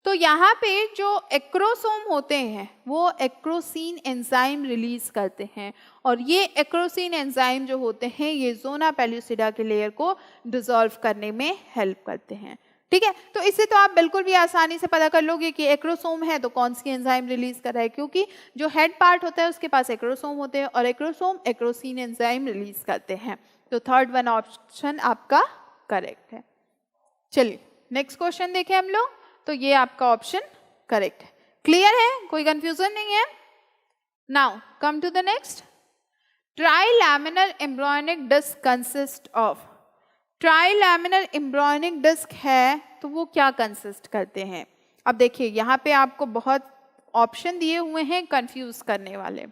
Speaker 1: तो यहाँ पे जो एक्रोसोम होते हैं वो एक्रोसिन एंजाइम रिलीज करते हैं और ये एक्रोसिन एंजाइम जो होते हैं ये ज़ोना पेल्यूसिडा के लेयर को डिसॉल्व करने में हेल्प करते हैं। ठीक है, तो इससे तो आप बिल्कुल भी आसानी से पता कर लोगे कि एक्रोसोम है तो कौन सी एंजाइम रिलीज कर रहा है, क्योंकि जो हेड पार्ट होता है उसके पास एक्रोसोम होते हैं और एक्रोसोम एक्रोसिन एंजाइम रिलीज करते हैं। तो थर्ड वन ऑप्शन आपका करेक्ट है। चलिए नेक्स्ट क्वेश्चन देखें हम लोग। तो ये आपका ऑप्शन करेक्ट है। क्लियर है, कोई कंफ्यूजन नहीं है? Now come to the next. Trilaminar embryonic disc consist of. Trilaminar embryonic disc है तो वो क्या कंसिस्ट करते हैं? अब देखिए यहाँ पे आपको बहुत ऑप्शन दिए हुए हैं कंफ्यूज करने वाले।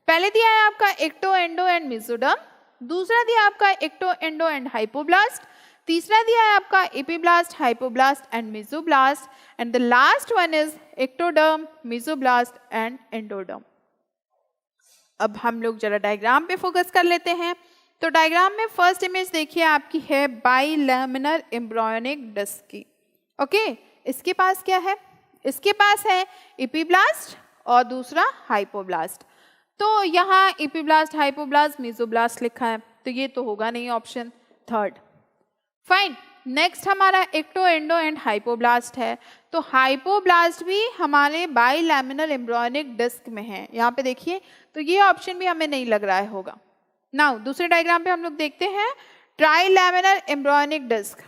Speaker 1: पहले दिया है आपका एक्टो, एंडो एंड मेसोडर्म, दूसरा दिया आपका एक्टो, एंडो एंड हाइपोब्लास्ट, तीसरा दिया है आपका epiblast, hypoblast and mesoblast, and the last one is ectoderm, mesoblast and endoderm. अब हम लोग जरा डायग्राम पे फोकस कर लेते हैं। तो डायग्राम में फर्स्ट इमेज देखिए आपकी है बाइलैमिनर एम्ब्रियोनिक डिस्क की। ओके, इसके पास क्या है? इसके पास है एपिब्लास्ट और दूसरा हाइपोब्लास्ट। तो यहाँ एपिब्लास्ट, हाइपोब्लास्ट, मेसोब्लास्ट लिखा है तो ये तो होगा नहीं ऑप्शन थर्ड। फाइन, नेक्स्ट हमारा एक्टो, एंडो एंड हाइपोब्लास्ट है। तो हाइपोब्लास्ट भी हमारे बाइलैमिनर एम्ब्रियोनिक डिस्क में है। यहाँ पे देखिए तो ये ऑप्शन भी हमें नहीं लग रहा है होगा। नाउ दूसरे डायग्राम पे हम लोग देखते हैं ट्राइलैमिनर एम्ब्रियोनिक डिस्क।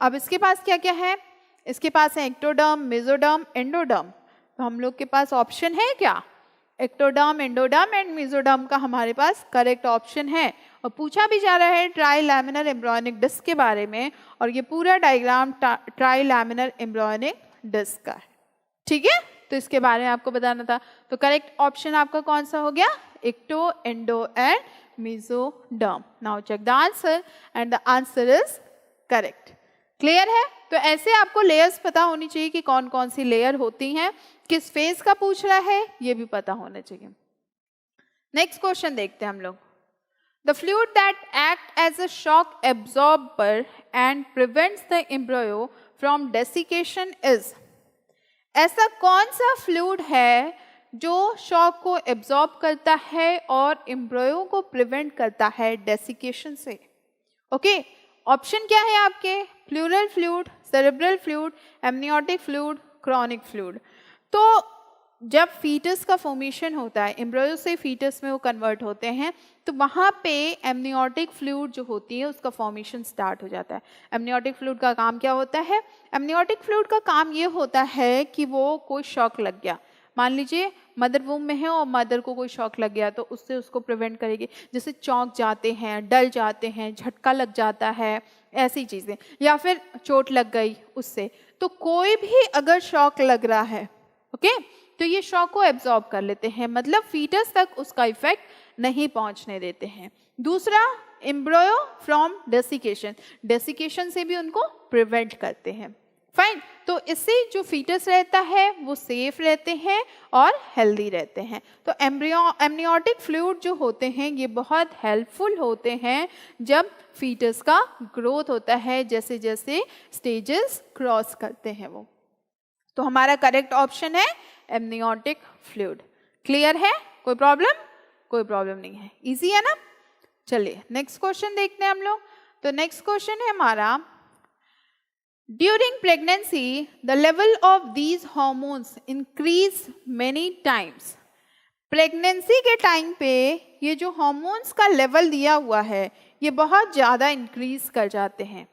Speaker 1: अब इसके पास क्या क्या है, इसके पास है एक्टोडर्म, मेसोडर्म, एंडोडर्म। तो हम लोग के पास ऑप्शन है क्या, एक्टोडर्म, एंडोडर्म एंड मेसोडर्म का हमारे पास करेक्ट ऑप्शन है। और पूछा भी जा रहा है ट्राइलैमिनर एम्ब्रियोनिक डिस्क के बारे में, और ये पूरा डायग्राम ट्राइलैमिनर एम्ब्रियोनिक डिस्क का है, ठीक है। तो इसके बारे में आपको बताना था। तो करेक्ट ऑप्शन आपका कौन सा हो गया, ecto, endo and mesoderm. Now check the answer and the answer is correct. Clear है। तो ऐसे आपको लेयर्स पता होनी चाहिए कि कौन कौन सी लेयर होती हैं, किस फेज का पूछ रहा है ये भी पता होना चाहिए। नेक्स्ट क्वेश्चन देखते हैं हम लोग। The fluid that act as a shock absorber and prevents the embryo from desiccation is. ऐसा कौन सा फ्लूइड है जो शॉक को एब्जॉर्ब करता है और एम्ब्रियो को प्रिवेंट करता है डेसिकेशन से। ओके, ऑप्शन क्या है आपके, pleural fluid, cerebral fluid, amniotic fluid, chronic fluid. तो जब फीटस का फॉर्मेशन होता है, एम्ब्रियो से फीटस में वो कन्वर्ट होते हैं, तो वहाँ पे एमनियोटिक फ्लूइड जो होती है उसका फॉर्मेशन स्टार्ट हो जाता है। एमनियोटिक फ्लूइड का काम क्या होता है, एमनियोटिक फ्लूइड का काम ये होता है कि वो कोई शॉक लग गया, मान लीजिए मदर वूम में है और मदर को कोई शॉक लग गया, तो उससे उसको प्रिवेंट करेगी। जैसे चौंक जाते हैं, डल जाते हैं, झटका लग जाता है, ऐसी चीज़ें, या फिर चोट लग गई उससे। तो कोई भी अगर शॉक लग रहा है, ओके, तो ये शॉक को एब्जॉर्ब कर लेते हैं, मतलब फीटस तक उसका इफेक्ट नहीं पहुंचने देते हैं। दूसरा, एम्ब्रियो फ्रॉम डेसिकेशन, डेसिकेशन से भी उनको प्रिवेंट करते हैं। फाइन, तो इससे जो फीटस रहता है वो सेफ रहते हैं और हेल्दी रहते हैं। तो एमनियोटिक फ्लूइड जो होते हैं ये बहुत हेल्पफुल होते हैं जब फीटस का ग्रोथ होता है, जैसे जैसे स्टेजेस क्रॉस करते हैं वो। तो हमारा करेक्ट ऑप्शन है एमनियोटिक फ्लूइड। क्लियर है, कोई प्रॉब्लम? कोई प्रॉब्लम नहीं है, इजी है ना। चलिए नेक्स्ट क्वेश्चन देखते हैं हम लोग। तो नेक्स्ट क्वेश्चन है हमारा, during pregnancy the level of these hormones increase many times. Pregnancy के टाइम पे ये जो हॉर्मोन्स का लेवल दिया हुआ है ये बहुत ज़्यादा इंक्रीज कर जाते हैं।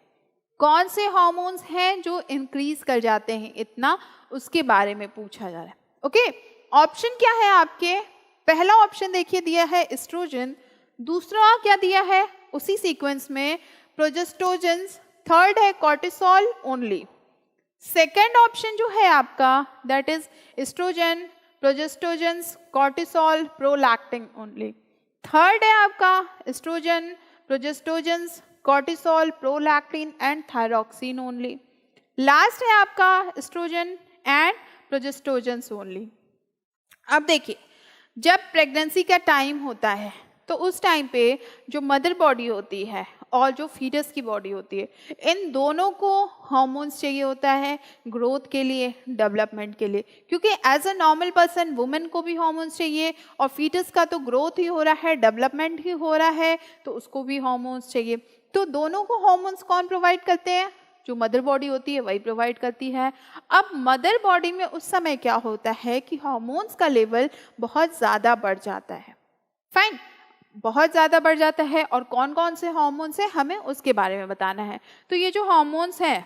Speaker 1: कौन से हॉर्मोन्स हैं जो इंक्रीज कर जाते हैं इतना, उसके बारे में पूछा जा रहा है। ओके, ऑप्शन क्या है आपके, पहला ऑप्शन देखिए दिया है एस्ट्रोजन, दूसरा क्या दिया है उसी सीक्वेंस में प्रोजेस्टोजेंस, थर्ड है कॉर्टिसोल ओनली। सेकेंड ऑप्शन जो है आपका that is oestrogen, progestogens, cortisol, prolactin only. Third है आपका oestrogen, progestogens, cortisol, prolactin and thyroxine only. Last है आपका एस्ट्रोजन एंड प्रोजेस्टोजेंस ओनली। अब देखिए, जब प्रेगनेंसी का टाइम होता है तो उस टाइम पे जो मदर बॉडी होती है और जो फीटस की बॉडी होती है, इन दोनों को हार्मोन्स चाहिए होता है ग्रोथ के लिए, डेवलपमेंट के लिए। क्योंकि as a normal person women को भी हार्मोन्स चाहिए, और फीटस का तो ग्रोथ ही हो रहा है, डेवलपमेंट ही हो रहा है, तो उसको भी हार्मोन्स चाहिए। तो दोनों को हार्मोन्स कौन प्रोवाइड करते हैं, जो मदर बॉडी होती है वही प्रोवाइड करती है। अब मदर बॉडी में उस समय क्या होता है कि हार्मोन्स का लेवल बहुत ज़्यादा बढ़ जाता है। फाइन, बहुत ज़्यादा बढ़ जाता है, और कौन कौन से हार्मोन्स हैं हमें उसके बारे में बताना है। तो ये जो हार्मोन्स हैं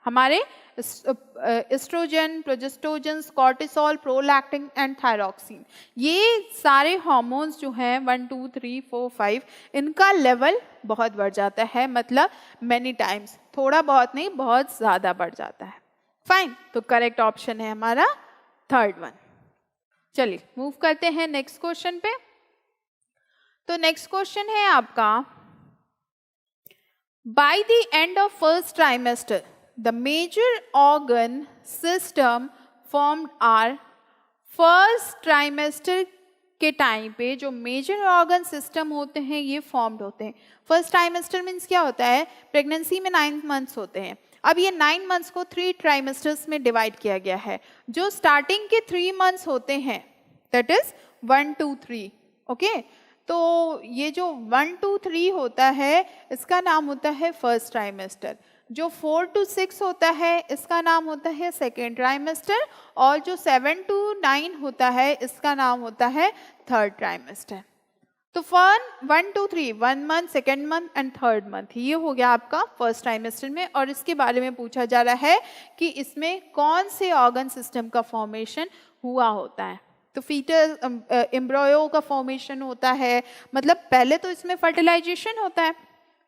Speaker 1: हमारे oestrogen, progestogens, cortisol, prolactin and thyroxine, ये सारे हार्मोन्स जो हैं 1 2 3 4 5 इनका लेवल बहुत बढ़ जाता है, मतलब मैनी टाइम्स, थोड़ा बहुत नहीं बहुत ज़्यादा बढ़ जाता है। फाइन, तो करेक्ट ऑप्शन है हमारा थर्ड वन। चलिए मूव करते हैं नेक्स्ट क्वेश्चन पे। तो नेक्स्ट क्वेश्चन है आपका, by the end of first trimester the major organ system formed are. First trimester के टाइम पे जो मेजर ऑर्गन सिस्टम होते हैं ये फॉर्म्ड होते हैं। फर्स्ट ट्राइमेस्टर मीन्स क्या होता है, प्रेगनेंसी में 9 मंथ्स होते हैं। अब ये 9 मंथ्स को 3 ट्राइमेस्टर्स में डिवाइड किया गया है। जो स्टार्टिंग के 3 मंथ्स होते हैं दैट इज 1 2 3, ओके। तो ये जो 1 2 3 होता है इसका नाम होता है फर्स्ट ट्राइमेस्टर। जो 4 to 6 होता है इसका नाम होता है सेकेंड ट्राइमेस्टर, और जो 7 to 9 होता है इसका नाम होता है थर्ड ट्राइमेस्टर। तो 1 2 3 1 month, second month and third month, ये हो गया आपका फर्स्ट ट्राइमेस्टर में। और इसके बारे में पूछा जा रहा है कि इसमें कौन से ऑर्गन सिस्टम का फॉर्मेशन हुआ होता है। तो फीटल एम्ब्रॉयो का फॉर्मेशन होता है, मतलब पहले तो इसमें फर्टिलाइजेशन होता है,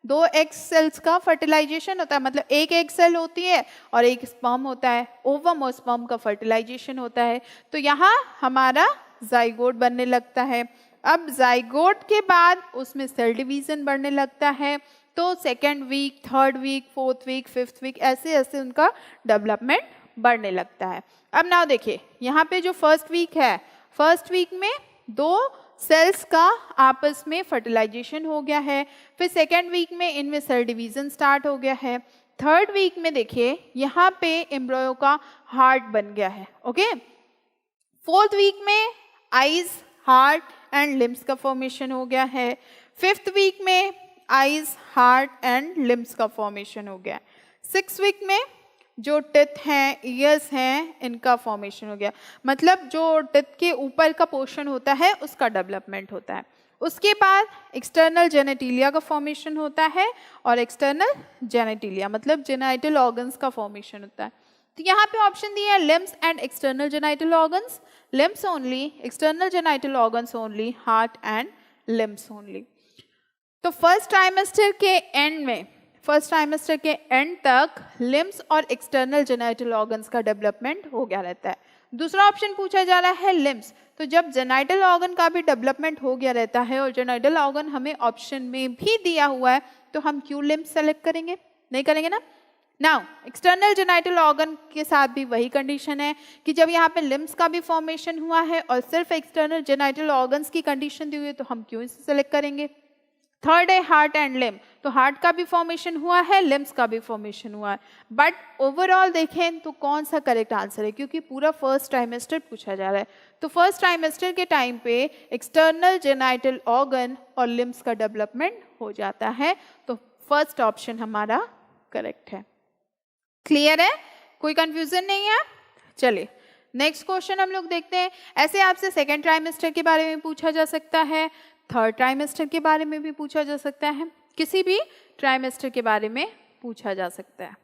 Speaker 1: 2 एग सेल्स का फर्टिलाइजेशन होता है, मतलब एक एग सेल होती है और एक स्पर्म होता है, ओवम और स्पर्म का फर्टिलाइजेशन होता है। तो यहाँ हमारा जाइगोट बनने लगता है। अब जाइगोट के बाद उसमें सेल डिवीजन बढ़ने लगता है, तो second week, third week, fourth week, fifth week, ऐसे ऐसे उनका डेवलपमेंट बढ़ने लगता है। अब नाउ देखिए यहाँ पे जो फर्स्ट वीक है, फर्स्ट वीक में 2 सेल्स का आपस में फर्टिलाइजेशन हो गया है, फिर सेकेंड वीक में इनमें सेल डिवीजन स्टार्ट हो गया है, थर्ड वीक में देखिए यहाँ पे एम्ब्रॉयो का हार्ट बन गया है, ओके। फोर्थ वीक में आईज, हार्ट एंड लिम्स का फॉर्मेशन हो गया है, फिफ्थ वीक में आईज, हार्ट एंड लिम्स का फॉर्मेशन हो गया, सिक्स वीक में जो टिथ हैं, ईयर्स हैं, इनका फॉर्मेशन हो गया, मतलब जो टिथ के ऊपर का पोर्शन होता है उसका डेवलपमेंट होता है। उसके बाद एक्सटर्नल जेनेटिलिया का फॉर्मेशन होता है, और एक्सटर्नल जेनेटिलिया मतलब जेनाइटल ऑर्गन्स का फॉर्मेशन होता है। तो यहाँ पे ऑप्शन दिए हैं limbs and external genital organs, limbs only, external genital organs only, heart and limbs only. तो फर्स्ट ट्राइमेस्टर के एंड में, फर्स्ट ट्राइमेस्टर के एंड तक लिम्स और एक्सटर्नल जेनाइटल ऑर्गन्स का डेवलपमेंट हो गया रहता है। दूसरा ऑप्शन पूछा जा रहा है लिम्स, तो जब जेनाइटल ऑर्गन का भी डेवलपमेंट हो गया रहता है और जेनाइटल ऑर्गन हमें ऑप्शन में भी दिया हुआ है, तो हम क्यों लिम्स सेलेक्ट करेंगे? नहीं करेंगे ना। नाउ एक्सटर्नल जेनाइटल ऑर्गन के साथ भी वही कंडीशन है कि जब यहाँ पे लिम्स का भी फॉर्मेशन हुआ है और सिर्फ एक्सटर्नल जेनाइटल ऑर्गन्स की कंडीशन दी हुई है, तो हम क्यों इसे सेलेक्ट करेंगे। थर्ड है हार्ट एंड लिम, तो हार्ट का भी फॉर्मेशन हुआ है, लिम्स का भी फॉर्मेशन हुआ है, बट ओवरऑल देखें तो कौन सा करेक्ट आंसर है, क्योंकि पूरा फर्स्ट ट्राइमेस्टर पूछा जा रहा है। तो फर्स्ट ट्राइमेस्टर के टाइम पे एक्सटर्नल जेनाइटल ऑर्गन और लिम्स का डेवलपमेंट हो जाता है, तो फर्स्ट ऑप्शन हमारा करेक्ट है। क्लियर है, कोई कंफ्यूजन नहीं है। चलिए नेक्स्ट क्वेश्चन हम लोग देखते हैं। ऐसे आपसे सेकेंड ट्राइमेस्टर के बारे में पूछा जा सकता है, थर्ड ट्राइमेस्टर के बारे में भी पूछा जा सकता है, किसी भी ट्राइमेस्टर के बारे में पूछा जा सकता है।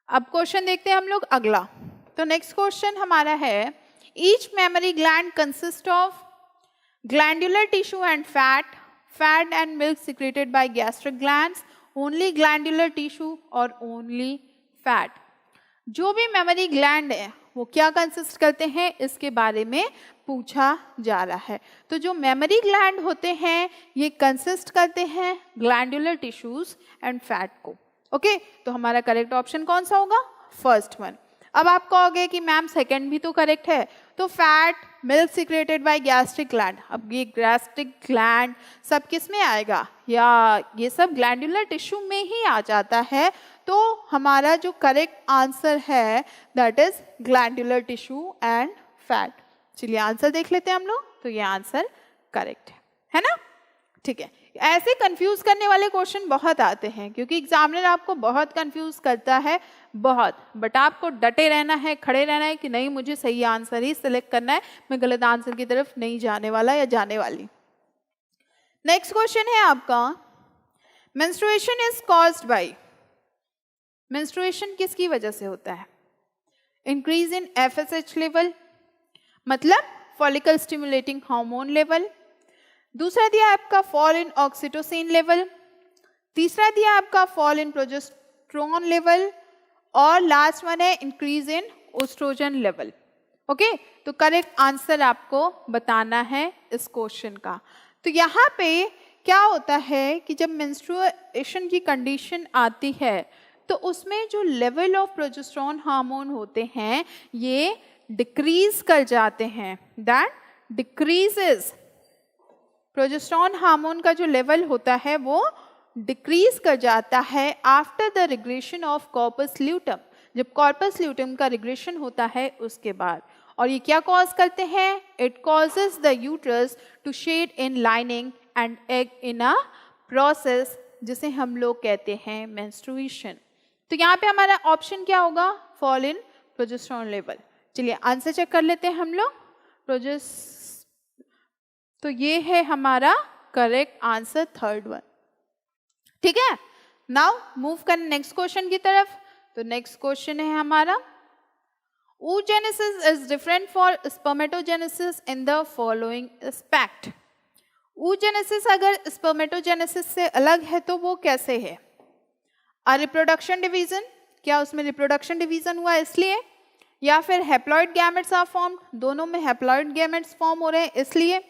Speaker 1: अब क्वेश्चन देखते हैं हम लोग अगला। तो नेक्स्ट क्वेश्चन हमारा है, each memory gland consist of glandular tissue and fat and milk secreted by gastric glands, only glandular tissue और ओनली फैट। जो भी मेमोरी ग्लैंड है वो क्या कंसिस्ट करते हैं, इसके बारे में पूछा जा रहा है। तो जो मेमोरी ग्लैंड होते हैं ये कंसिस्ट करते हैं ग्लैंडुलर टिश्यूज एंड फैट को, ओके। तो हमारा करेक्ट ऑप्शन कौन सा होगा, फर्स्ट वन। अब आप कहोगे कि मैम सेकंड भी तो करेक्ट है, तो fat, milk secreted by gastric gland, अब ये गैस्ट्रिक ग्लैंड सब किस में आएगा, या ये सब ग्लैंडुलर टिश्यू में ही आ जाता है। तो हमारा जो करेक्ट आंसर है that is glandular tissue and fat. चलिए आंसर देख लेते हैं हम लोग, तो ये आंसर करेक्ट है ना, ठीक है। ऐसे कंफ्यूज करने वाले क्वेश्चन बहुत आते हैं, क्योंकि एग्जामिनर आपको बहुत कंफ्यूज करता है, बहुत, बट आपको डटे रहना है, खड़े रहना है कि नहीं मुझे सही आंसर ही सिलेक्ट करना है, मैं गलत आंसर की तरफ नहीं जाने वाला या जाने वाली। नेक्स्ट क्वेश्चन है आपका, menstruation is caused by, menstruation किसकी वजह से होता है, इंक्रीज इन FSH लेवल मतलब फॉलिकल स्टिमुलेटिंग हार्मोन लेवल, दूसरा दिया आपका फॉल इन ऑक्सीटोसिन लेवल, तीसरा दिया आपका फॉल इन प्रोजेस्टेरोन लेवल, और लास्ट वन है increase in oestrogen level, okay. तो करेक्ट आंसर आपको बताना है इस क्वेश्चन का। तो यहाँ पे क्या होता है कि जब मेंस्ट्रुएशन की कंडीशन आती है तो उसमें जो लेवल ऑफ प्रोजेस्टेरोन हार्मोन होते हैं ये डिक्रीज कर जाते हैं, दैट डिक्रीजेस, प्रोजेस्टेरोन हार्मोन का जो लेवल होता है वो डिक्रीज कर जाता है after the regression of corpus luteum, जब कॉर्पस ल्यूटम का रिग्रेशन होता है उसके बाद। और ये क्या कॉज करते हैं, it causes the uterus to shed in lining and egg in a process जिसे हम लोग कहते हैं मेंस्ट्रुएशन। तो यहाँ पे हमारा ऑप्शन क्या होगा, फॉल इन प्रोजेस्टेरोन लेवल। चलिए आंसर चेक कर लेते हैं हम लोग। तो ये है हमारा करेक्ट आंसर थर्ड वन। ठीक है, नाउ मूव करें नेक्स्ट क्वेश्चन की तरफ। तो नेक्स्ट क्वेश्चन है हमारा, oogenesis is different for spermatogenesis in the following aspect। oogenesis अगर spermatogenesis से अलग है तो वो कैसे है? रिप्रोडक्शन डिवीजन, क्या उसमें रिप्रोडक्शन डिवीजन हुआ इसलिए, या फिर हैप्लॉइड गैमेट्स आर फॉर्म्ड, दोनों में हैप्लॉइड गैमेट्स फॉर्म हो रहे हैं इसलिए,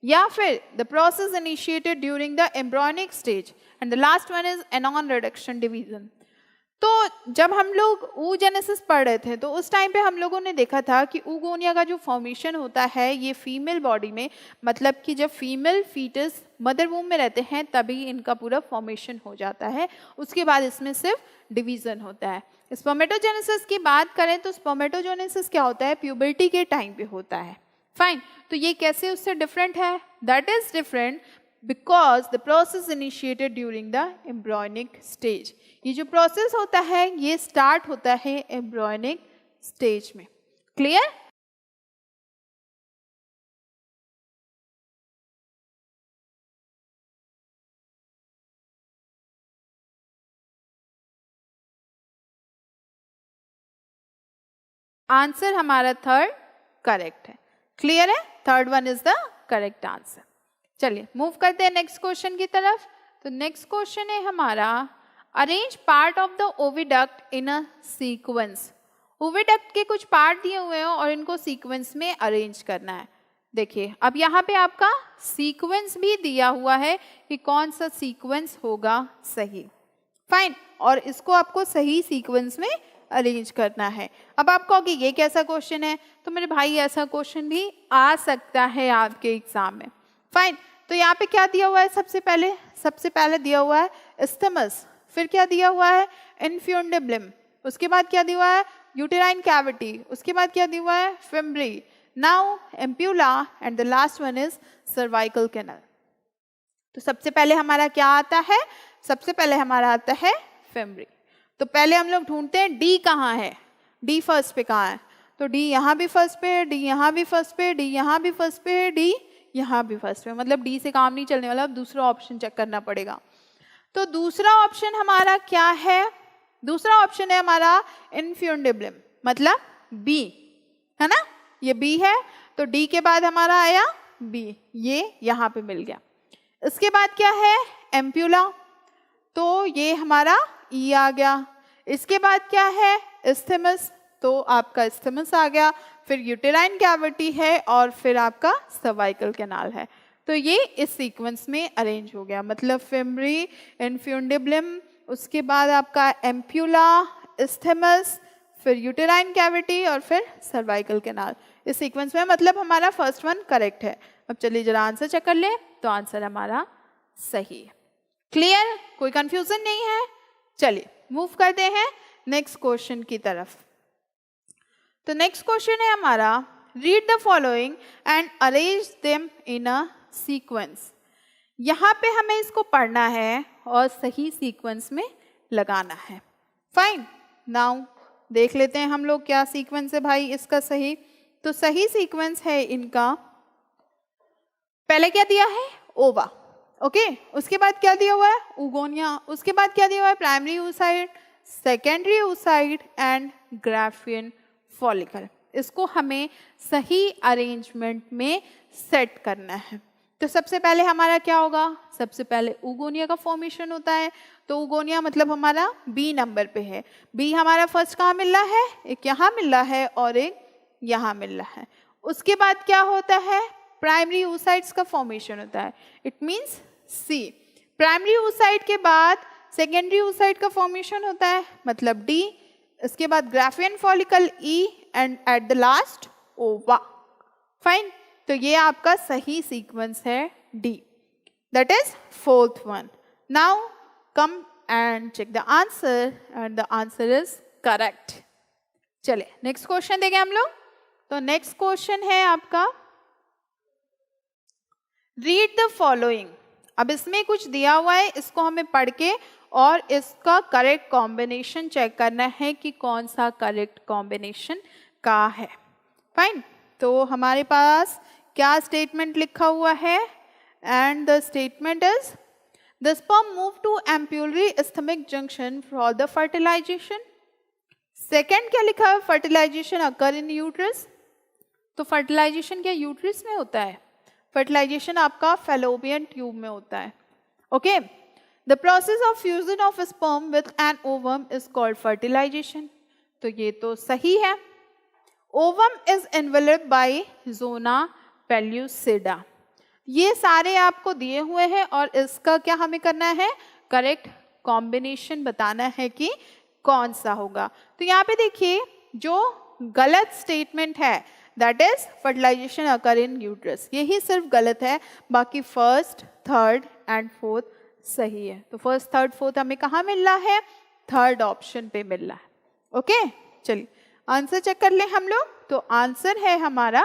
Speaker 1: या फिर the process initiated during the embryonic stage, and the last one is a non reduction division. तो जब हम लोग oogenesis पढ़ रहे थे तो उस टाइम पे हम लोगों ने देखा था कि oogonia का जो फॉर्मेशन होता है ये फीमेल बॉडी में, मतलब कि जब फीमेल फीटस मदर वूम में रहते हैं तभी इनका पूरा फॉर्मेशन हो जाता है, उसके बाद इसमें सिर्फ डिवीजन होता है। स्पर्मेटोजेनेसिस की बात करें तो स्पर्मेटोजेनेसिस क्या होता है, प्यूबर्टी के टाइम पे होता है। फाइन, तो ये कैसे उससे डिफरेंट है? That is different because the process initiated during the embryonic stage. ये जो प्रोसेस होता है ये स्टार्ट होता है एम्ब्रियोनिक स्टेज में। क्लियर? आंसर हमारा थर्ड करेक्ट है। क्लियर है? Third one is the correct answer. चलिए मूव करते हैं नेक्स्ट क्वेश्चन की तरफ। तो नेक्स्ट क्वेश्चन है हमारा, arrange part of the oviduct in a sequence. Oviduct के कुछ पार्ट दिए हुए हैं और इनको सीक्वेंस में अरेंज करना है। देखिए अब यहाँ पे आपका सीक्वेंस भी दिया हुआ है कि कौन सा सीक्वेंस होगा सही। फाइन, और इसको आपको सही सीक्वेंस में अरेंज करना है। अब आप कहोगे ये कैसा क्वेश्चन है, तो मेरे भाई ऐसा क्वेश्चन भी आ सकता है आपके एग्जाम में। फाइन, तो यहाँ पे क्या दिया हुआ है, सबसे पहले दिया हुआ है इस्थमस, फिर क्या दिया हुआ है इन्फ्यूंडिबुलम, उसके बाद क्या दिया हुआ है यूटेराइन कैविटी, उसके बाद क्या दिया हुआ है fimbriae, now ampulla, and the last one is cervical canal. तो सबसे पहले हमारा क्या आता है, सबसे पहले हमारा आता है फिम्ब्री। तो पहले हम लोग ढूंढते हैं डी कहाँ है, डी फर्स्ट पे कहाँ है, तो डी यहाँ भी फर्स्ट पे है, डी यहाँ भी फर्स्ट पे, डी यहाँ भी फर्स्ट पे है, डी यहाँ भी फर्स्ट पे, मतलब डी से काम नहीं चलने वाला, अब दूसरा ऑप्शन चेक करना पड़ेगा। तो दूसरा ऑप्शन हमारा क्या है, दूसरा ऑप्शन है हमारा इन्फ्यूंडिबुलम, मतलब बी है ना, ये बी है, तो डी के बाद हमारा आया बी, ये यहाँ पे मिल गया। इसके बाद क्या है एम्प्यूला, तो ये हमारा ई आ गया। इसके बाद क्या है इस्थमस, तो आपका इस्थमस आ गया, फिर यूटेराइन कैविटी है और फिर आपका सर्वाइकल कैनाल है। तो ये इस सीक्वेंस में अरेंज हो गया, मतलब फिम्ब्री, इन्फ्यूंडिबुलम, उसके बाद आपका एम्प्यूला, इस्थमस, फिर यूटेराइन कैविटी और फिर सर्वाइकल कैनाल, इस सीक्वेंस में, मतलब हमारा फर्स्ट वन करेक्ट है। अब चलिए जरा आंसर चेक कर ले, तो आंसर हमारा सही है। क्लियर, कोई कंफ्यूजन नहीं है। चलिए मूव करते हैं नेक्स्ट क्वेश्चन की तरफ। तो नेक्स्ट क्वेश्चन है हमारा, read the following and arrange them in a sequence. यहाँ पे हमें इसको पढ़ना है और सही सीक्वेंस में लगाना है। फाइन, नाउ देख लेते हैं हम लोग क्या सीक्वेंस है भाई इसका सही। तो सही सीक्वेंस है इनका, पहले क्या दिया है ओवा, ओके, उसके बाद क्या दिया हुआ है oogonia, उसके बाद क्या दिया हुआ है primary oocyte, secondary oocyte and Graafian follicle. इसको हमें सही अरेंजमेंट में सेट करना है। तो सबसे पहले हमारा क्या होगा, सबसे पहले oogonia का फॉर्मेशन होता है, तो oogonia मतलब हमारा बी नंबर पे है, बी हमारा फर्स्ट कहाँ मिल रहा है, एक यहाँ मिल रहा है और एक यहाँ मिल रहा है। उसके बाद क्या होता है प्राइमरी oocytes का फॉर्मेशन होता है, it means C. Primary oocyte के बाद सेकेंडरी oocyte का फॉर्मेशन होता है, मतलब डी, इसके बाद Graafian follicle E, and at the last ova. Fine, तो ये आपका सही सीक्वेंस है D, that is fourth one. Now come and check the answer, and the answer is correct. चलिए नेक्स्ट क्वेश्चन देखें हम लोग। तो नेक्स्ट क्वेश्चन है आपका, रीड द फॉलोइंग। अब इसमें कुछ दिया हुआ है, इसको हमें पढ़ के और इसका करेक्ट कॉम्बिनेशन चेक करना है कि कौन सा करेक्ट कॉम्बिनेशन का है। फाइन, तो हमारे पास क्या स्टेटमेंट लिखा हुआ है, and the statement is the sperm move to ampullary ischemic junction for the fertilization. Second क्या लिखा है, फर्टिलाइजेशन अकर इन यूट्रस. तो फर्टिलाइजेशन क्या यूट्रस में होता है, फर्टिलाइजेशन आपका फेलोपियन ट्यूब में होता है. Okay, the process of fusion of sperm with an ovum is called fertilisation. तो ये तो सही है. Ovum is enveloped by zona pellucida. ये सारे आपको दिए हुए हैं और इसका क्या हमें करना है, करेक्ट कॉम्बिनेशन बताना है कि कौन सा होगा. तो यहाँ पे देखिए जो गलत स्टेटमेंट है that is fertilisation occur in uterus, यही सिर्फ गलत है, बाकी फर्स्ट थर्ड एंड फोर्थ सही है. तो फर्स्ट थर्ड फोर्थ हमें कहाँ मिल रहा है, थर्ड ऑप्शन पे मिल रहा है. ओके, चलिए आंसर चेक कर लें हम लोग. तो आंसर है हमारा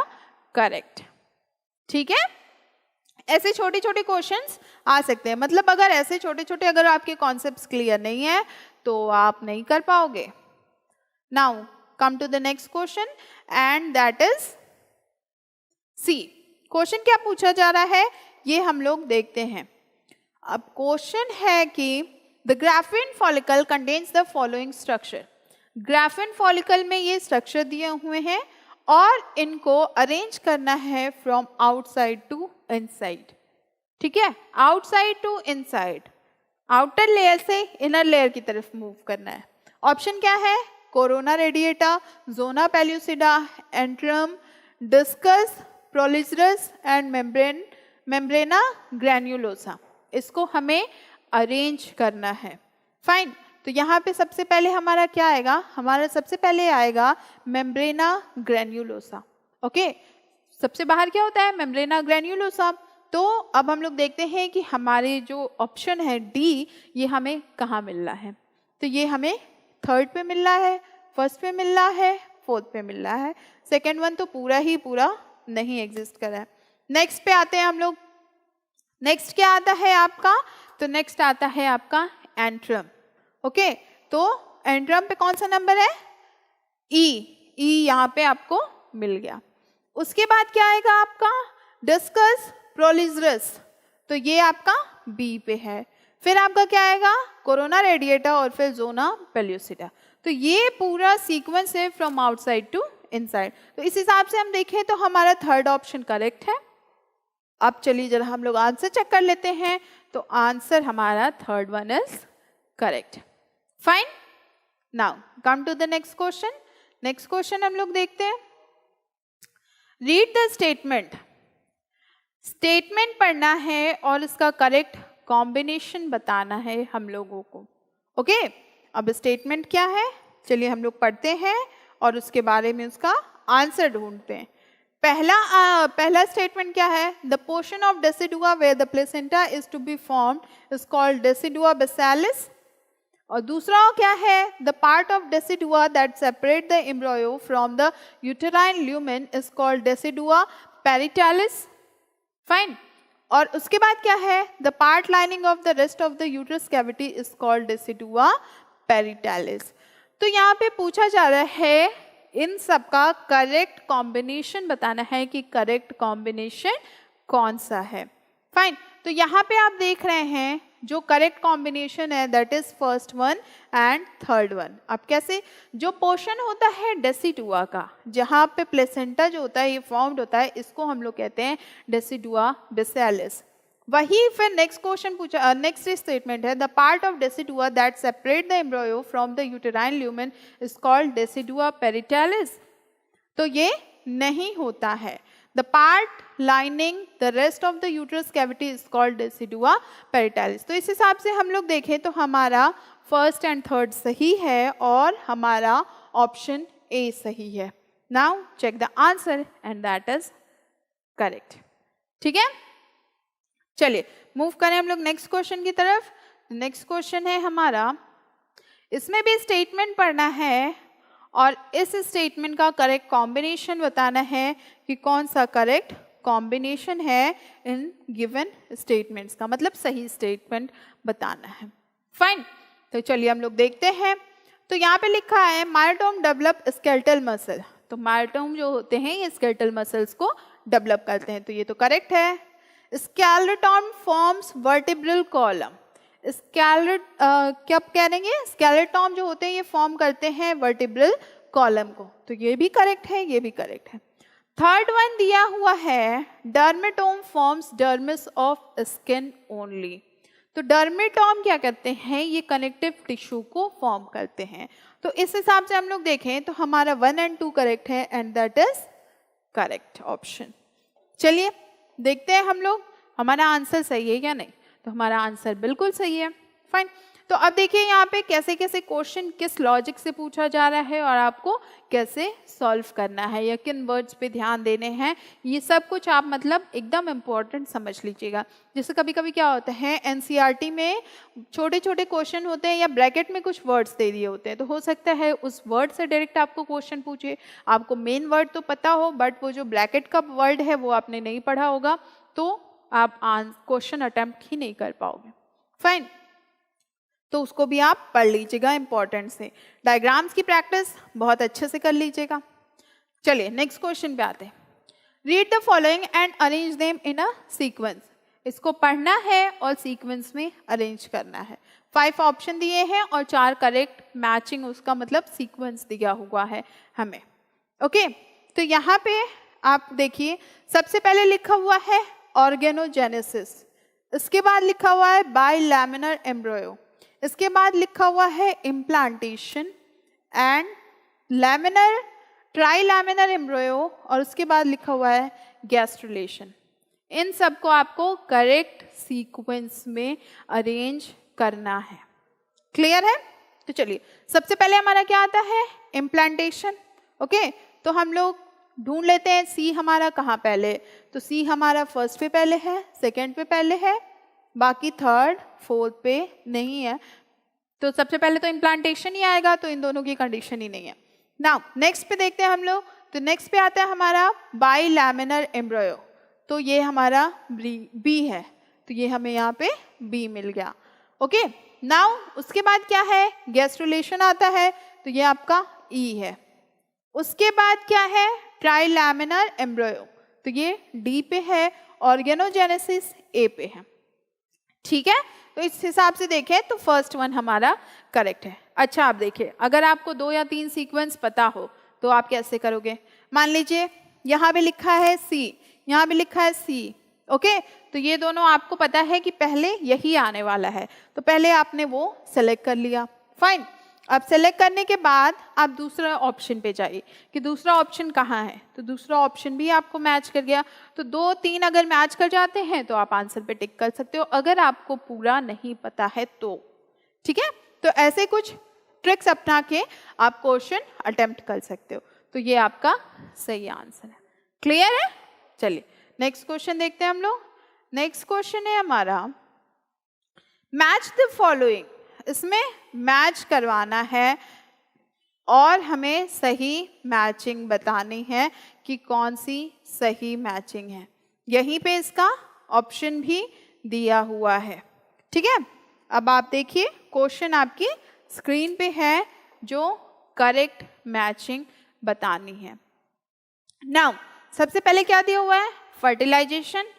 Speaker 1: करेक्ट. ठीक है, ऐसे छोटे छोटे क्वेश्चंस आ सकते हैं. मतलब अगर ऐसे छोटे छोटे अगर आपके कॉन्सेप्ट्स क्लियर नहीं है तो आप नहीं कर पाओगे. Now come to the next question and that is C. Question क्या पूछा जा रहा है ये हम लोग देखते हैं. अब क्वेश्चन है कि the graphene follicle contains the following structure. Graphene follicle में ये स्ट्रक्चर दिए हुए हैं और इनको अरेंज करना है फ्रॉम आउटसाइड टू इनसाइड. ठीक है, outside to inside, outer layer से इनर लेयर की तरफ मूव करना है. ऑप्शन क्या है, corona radiata, zona pellucida, antrum, discus, proligerus and membrana granulosa. इसको हमें अरेंज करना है. फाइन, तो यहाँ पे सबसे पहले हमारा क्या आएगा, हमारा सबसे पहले आएगा मेम्ब्रेना ग्रैन्युलोसा. ओके, सबसे बाहर क्या होता है, मेम्ब्रेना ग्रैन्युलोसा. तो अब हम लोग देखते हैं कि हमारे जो ऑप्शन है डी, ये हमें कहाँ मिल रहा है. तो ये हमें थर्ड पे मिल रहा है, फर्स्ट पे मिल रहा है, फोर्थ पे मिल रहा है. सेकेंड वन तो पूरा ही पूरा नहीं एग्जिस्ट कर रहा है. नेक्स्ट पे आते हैं हम लोग. नेक्स्ट क्या आता है आपका, तो नेक्स्ट आता है आपका एंट्रम. ओके, तो एंट्रम पे कौन सा नंबर है, ई. ई यहाँ पे आपको मिल गया. उसके बाद क्या आएगा आपका डिस्कस, प्रोलिजरस, तो ये आपका बी पे है. फिर आपका क्या आएगा, कोरोना रेडिएटा और फिर जोना पेल्यूसिडा. तो ये पूरा सीक्वेंस है फ्रॉम आउटसाइड टू इनसाइड. तो इस हिसाब से हम देखें तो हमारा थर्ड ऑप्शन करेक्ट है. अब चलिए जरा हम लोग आंसर चेक कर लेते हैं. तो आंसर हमारा third one is correct. Fine, now come to the next question. Next question हम लोग देखते हैं. Read the statement. स्टेटमेंट पढ़ना है और इसका करेक्ट कॉम्बिनेशन बताना है हम लोगों को. ओके, अब स्टेटमेंट क्या है, चलिए हम लोग पढ़ते हैं और उसके बारे में उसका आंसर ढूंढते हैं. पहला स्टेटमेंट क्या है, the portion of decidua where the placenta is to be formed is called decidua basalis. और दूसरा क्या है, the part of decidua that separate the embryo from the uterine lumen is called decidua parietalis. Fine, और उसके बाद क्या है, the part lining of the rest of the uterus cavity is called decidua parietalis. तो यहाँ पे पूछा जा रहा है इन सब का करेक्ट कॉम्बिनेशन बताना है कि करेक्ट कॉम्बिनेशन कौन सा है. फाइन, तो यहाँ पे आप देख रहे हैं जो करेक्ट कॉम्बिनेशन है that is first one and third one. अब कैसे, जो पोर्शन होता है डेसिडुआ का जहाँ पे प्लेसेंटा जो होता है ये फॉर्म्ड होता है, इसको हम लोग कहते हैं डेसिडुआ बेसालिस. वही फिर नेक्स्ट क्वेश्चन पूछा, नेक्स्ट स्टेटमेंट है the part of decidua that separate the embryo from the uterine lumen is called decidua parietalis. तो ये नहीं होता है. The part lining the rest of the uterus cavity is called decidua paritalis. तो इस हिसाब से हम लोग देखें तो हमारा फर्स्ट एंड थर्ड सही है और हमारा ऑप्शन ए सही है. Now check the answer and that is correct. ठीक है, चलिए मूव करें हम लोग नेक्स्ट क्वेश्चन की तरफ. नेक्स्ट क्वेश्चन है हमारा, इसमें भी स्टेटमेंट पढ़ना है और इस स्टेटमेंट का करेक्ट कॉम्बिनेशन बताना है कि कौन सा करेक्ट कॉम्बिनेशन है इन गिवन स्टेटमेंट्स का, मतलब सही स्टेटमेंट बताना है. फाइन, तो चलिए हम लोग देखते हैं. तो यहाँ पे लिखा है मायोटोम डेवलप स्केलेटल मसल. तो मायोटोम जो होते हैं ये स्केलेटल मसल्स को डेवलप करते हैं, तो ये तो करेक्ट है. Skeleton forms vertebral column. क्या कह देंगे, स्केलेटन जो होते हैं ये फॉर्म करते हैं वर्टिब्रल कॉलम को, तो ये भी करेक्ट है, ये भी करेक्ट है। थर्ड वन दिया हुआ है dermatome forms dermis of skin only. तो डर्मेटोम क्या करते हैं, ये कनेक्टिव टिश्यू को फॉर्म करते हैं। तो इस हिसाब से हम लोग देखें तो हमारा 1 और 2 करेक्ट है and that is correct option. चलिए देखते हैं हम लोग हमारा आंसर सही है या नहीं। तो हमारा आंसर बिल्कुल सही है, फाइन। तो अब देखिए यहाँ पे कैसे कैसे क्वेश्चन किस लॉजिक से पूछा जा रहा है और आपको कैसे सॉल्व करना है या किन वर्ड्स पे ध्यान देने हैं, ये सब कुछ आप मतलब एकदम इम्पोर्टेंट समझ लीजिएगा। जैसे कभी कभी क्या होता है एनसीईआरटी में छोटे छोटे क्वेश्चन होते हैं या ब्रैकेट में कुछ वर्ड्स दे दिए होते हैं, तो हो सकता है उस वर्ड से डायरेक्ट आपको क्वेश्चन पूछे। आपको मेन वर्ड तो पता हो बट वो जो ब्रैकेट का वर्ड है वो आपने नहीं पढ़ा होगा, तो आप क्वेश्चन अटेम्प्ट ही नहीं कर पाओगे, फाइन। तो उसको भी आप पढ़ लीजिएगा इंपॉर्टेंट से। डायग्राम्स की प्रैक्टिस बहुत अच्छे से कर लीजिएगा। चलिए नेक्स्ट क्वेश्चन पे आते हैं। Read the following and arrange them in a sequence. इसको पढ़ना है और सीक्वेंस में अरेंज करना है। 5 ऑप्शन दिए हैं और 4 करेक्ट मैचिंग, उसका मतलब सीक्वेंस दिया हुआ है हमें। ओके, तो यहाँ पे आप देखिए सबसे पहले लिखा हुआ है ऑर्गेनोजेनेसिस, इसके बाद लिखा हुआ है बाइलैमिनर एम्ब्रियो, इसके बाद लिखा हुआ है इम्प्लांटेशन एंड लैमिनर ट्राइलैमिनर एम्ब्रियो और उसके बाद लिखा हुआ है गैस्ट्रुलेशन। इन सबको आपको करेक्ट सीक्वेंस में अरेंज करना है। क्लियर है? तो चलिए सबसे पहले हमारा क्या आता है, इम्प्लांटेशन। ओके, तो हम लोग ढूंढ लेते हैं सी हमारा कहाँ पहले। तो सी हमारा फर्स्ट पे पहले है, सेकंड पे पहले है, बाकी थर्ड फोर्थ पे नहीं है। तो सबसे पहले तो इम्प्लांटेशन ही आएगा, तो इन दोनों की कंडीशन ही नहीं है। नाउ नेक्स्ट पे देखते हैं हम लोग। तो नेक्स्ट पे आता है हमारा बाइलैमिनर एम्ब्रियो, तो ये हमारा बी है, तो ये हमें यहाँ पे बी मिल गया। ओके, नाउ उसके बाद क्या है, गैस्ट्रुलेशन आता है, तो ये आपका ई है। उसके बाद क्या है, ट्राइलैमिनर एम्ब्रियो, तो ये डी पे है, ऑर्गेनोजेनेसिस ए पे है। ठीक है, तो इस हिसाब से देखें तो फर्स्ट वन हमारा करेक्ट है। अच्छा आप देखिए, अगर आपको 2 या 3 सीक्वेंस पता हो तो आप कैसे करोगे। मान लीजिए यहाँ पे लिखा है सी, यहाँ पे लिखा है सी। ओके, तो ये दोनों आपको पता है कि पहले यही आने वाला है, तो पहले आपने वो सेलेक्ट कर लिया, फाइन। अब सेलेक्ट करने के बाद आप दूसरा ऑप्शन पे जाइए कि दूसरा ऑप्शन कहाँ है, तो दूसरा ऑप्शन भी आपको मैच कर गया। तो 2-3 अगर मैच कर जाते हैं तो आप आंसर पे टिक कर सकते हो, अगर आपको पूरा नहीं पता है तो। ठीक है, तो ऐसे कुछ ट्रिक्स अपना के आप क्वेश्चन अटेम्प्ट कर सकते हो। तो ये आपका सही आंसर है। क्लियर है? चलिए नेक्स्ट क्वेश्चन देखते हैं हम लोग। नेक्स्ट क्वेश्चन है हमारा मैच द फॉलोइंग। इसमें मैच करवाना है और हमें सही मैचिंग बतानी है कि कौन सी सही मैचिंग है। यहीं पे इसका ऑप्शन भी दिया हुआ है। ठीक है, अब आप देखिए क्वेश्चन आपकी स्क्रीन पे है जो करेक्ट मैचिंग बतानी है। नाउ सबसे पहले क्या दिया हुआ है, फर्टिलाइजेशन।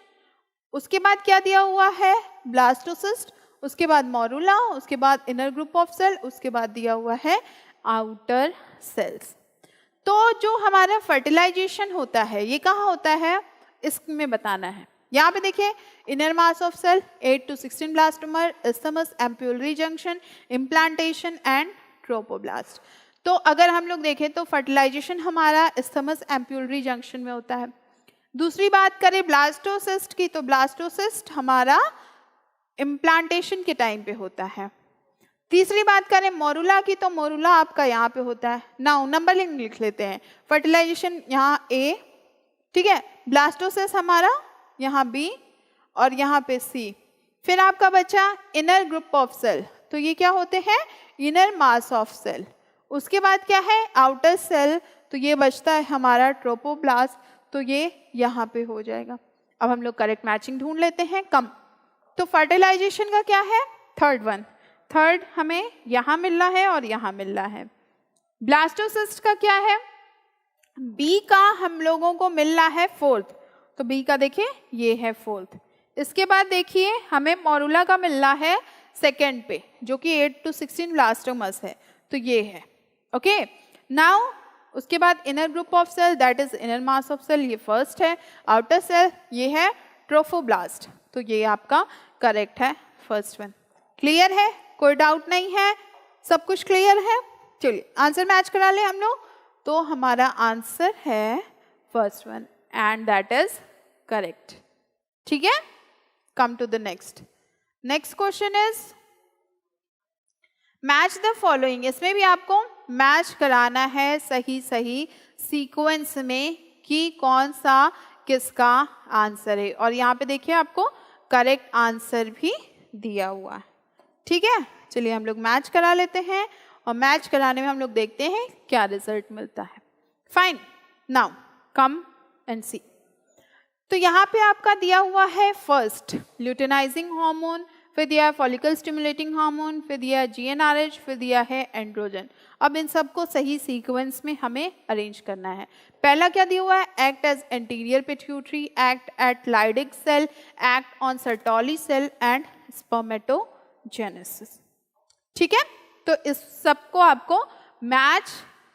Speaker 1: उसके बाद क्या दिया हुआ है, ब्लास्टोसिस्ट। उसके बाद मोरूला, उसके बाद इनर ग्रुप ऑफ सेल, उसके बाद दिया हुआ है आउटर सेल्स। तो जो हमारा फर्टिलाइजेशन होता है ये कहाँ होता है, इसमें बताना है। यहाँ पे देखिए inner mass of cell, 8 to 16 blastomere, isthmus, ampullary junction, implantation and trophoblast. तो अगर हम लोग देखें तो फर्टिलाइजेशन हमारा इस्थमस एम्प्यूलरी जंक्शन में होता है। दूसरी बात करें ब्लास्टोसिस्ट की, तो ब्लास्टोसिस्ट हमारा इम्प्लांटेशन के टाइम पे होता है। तीसरी बात करें मोरूला की, तो मोरूला आपका यहाँ पे होता है। नाउ नंबरिंग लिख लेते हैं, फर्टिलाइजेशन यहाँ ए, ठीक है, ब्लास्टोसिस हमारा यहाँ बी और यहाँ पे सी। फिर आपका बचा इनर ग्रुप ऑफ सेल, तो ये क्या होते हैं, इनर मास ऑफ सेल। उसके बाद क्या है, आउटर सेल, तो ये बचता है हमारा ट्रोपोब्लास्ट, तो ये यहाँ पे हो जाएगा। अब हम लोग करेक्ट मैचिंग ढूंढ लेते हैं कम। तो फर्टिलाइजेशन का क्या है, थर्ड वन, थर्ड हमें यहाँ मिल रहा है और यहाँ मिल रहा है। ब्लास्टोसिस्ट का क्या है, बी का हम लोगों को मिल रहा है फोर्थ, तो बी का देखिए ये है फोर्थ, इसके बाद देखिए हमें मोरूला का मिलना है सेकेंड पे, जो कि 8 to 16 ब्लास्टोमस है, तो ये है। ओके, नाउ उसके बाद inner group of cell that is inner mass of cell, ये फर्स्ट है। आउटर सेल ये है ट्रोफोब्लास्ट, तो ये आपका करेक्ट है फर्स्ट वन। क्लियर है, कोई डाउट नहीं है, सब कुछ क्लियर है। चलिए आंसर मैच करा ले हम लोग, तो हमारा आंसर है first one and that is correct. ठीक है, come to the next question is match the following. इसमें भी आपको मैच कराना है सही सीक्वेंस में कि कौन सा किसका आंसर है, और यहाँ पे देखिए आपको करेक्ट आंसर भी दिया हुआ है। ठीक है, चलिए हम लोग मैच करा लेते हैं, और मैच कराने में हम लोग देखते हैं क्या रिजल्ट मिलता है। फाइन, नाउ कम एंड सी। तो यहाँ पे आपका दिया हुआ है फर्स्ट ल्यूटेनाइजिंग हार्मोन, फिर दिया है फॉलिकल स्टिमुलेटिंग हार्मोन, फिर दिया है GnRH, फिर दिया है एंड्रोजन। अब इन सबको सही सीक्वेंस में हमें अरेंज करना है। पहला क्या दिया हुआ है, act as anterior pituitary, act at Leydig cell, act on Sertoli cell and spermatogenesis. ठीक है, तो इस सबको आपको मैच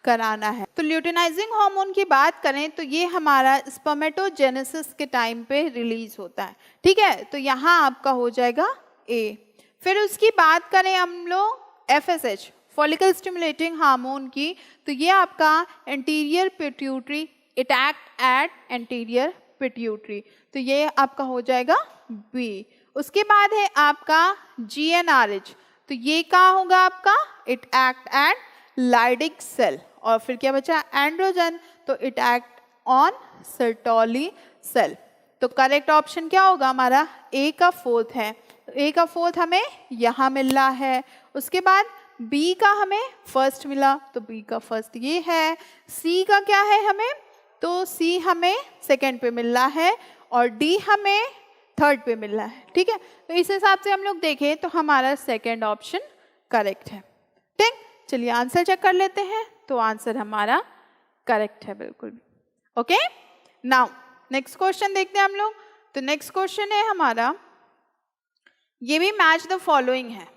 Speaker 1: कराना है। तो ल्यूटेनाइजिंग हार्मोन की बात करें तो ये हमारा स्पर्मेटोजेनेसिस के टाइम पे रिलीज होता है। ठीक है, तो यहाँ आपका हो जाएगा ए। फिर उसकी बात करें हम लोग FSH फॉलिकल स्टिमुलेटिंग हार्मोन की, तो ये आपका anterior pituitary, it act eight anterior pituitary, तो ये आपका हो जाएगा बी। उसके बाद है आपका GnRH, तो ये क्या होगा आपका, it act at Leydig cell. और फिर क्या बचा, एंड्रोजन, तो it act on Sertoli cell. तो करेक्ट ऑप्शन क्या होगा हमारा, ए का फोर्थ है। ए का फोर्थ हमें यहाँ मिल रहा है। उसके बाद बी का हमें फर्स्ट मिला, तो बी का फर्स्ट ये है। सी का क्या है हमें, तो सी हमें सेकेंड पे मिल रहा है, और डी हमें थर्ड पे मिल रहा है। ठीक है, तो इस हिसाब से हम लोग देखें तो हमारा सेकेंड ऑप्शन करेक्ट है। ठीक, चलिए आंसर चेक कर लेते हैं, तो आंसर हमारा करेक्ट है बिल्कुल। ओके, नाउ नेक्स्ट क्वेश्चन देखते हैं हम लोग। तो नेक्स्ट क्वेश्चन है हमारा, ये भी मैच द फॉलोइंग है।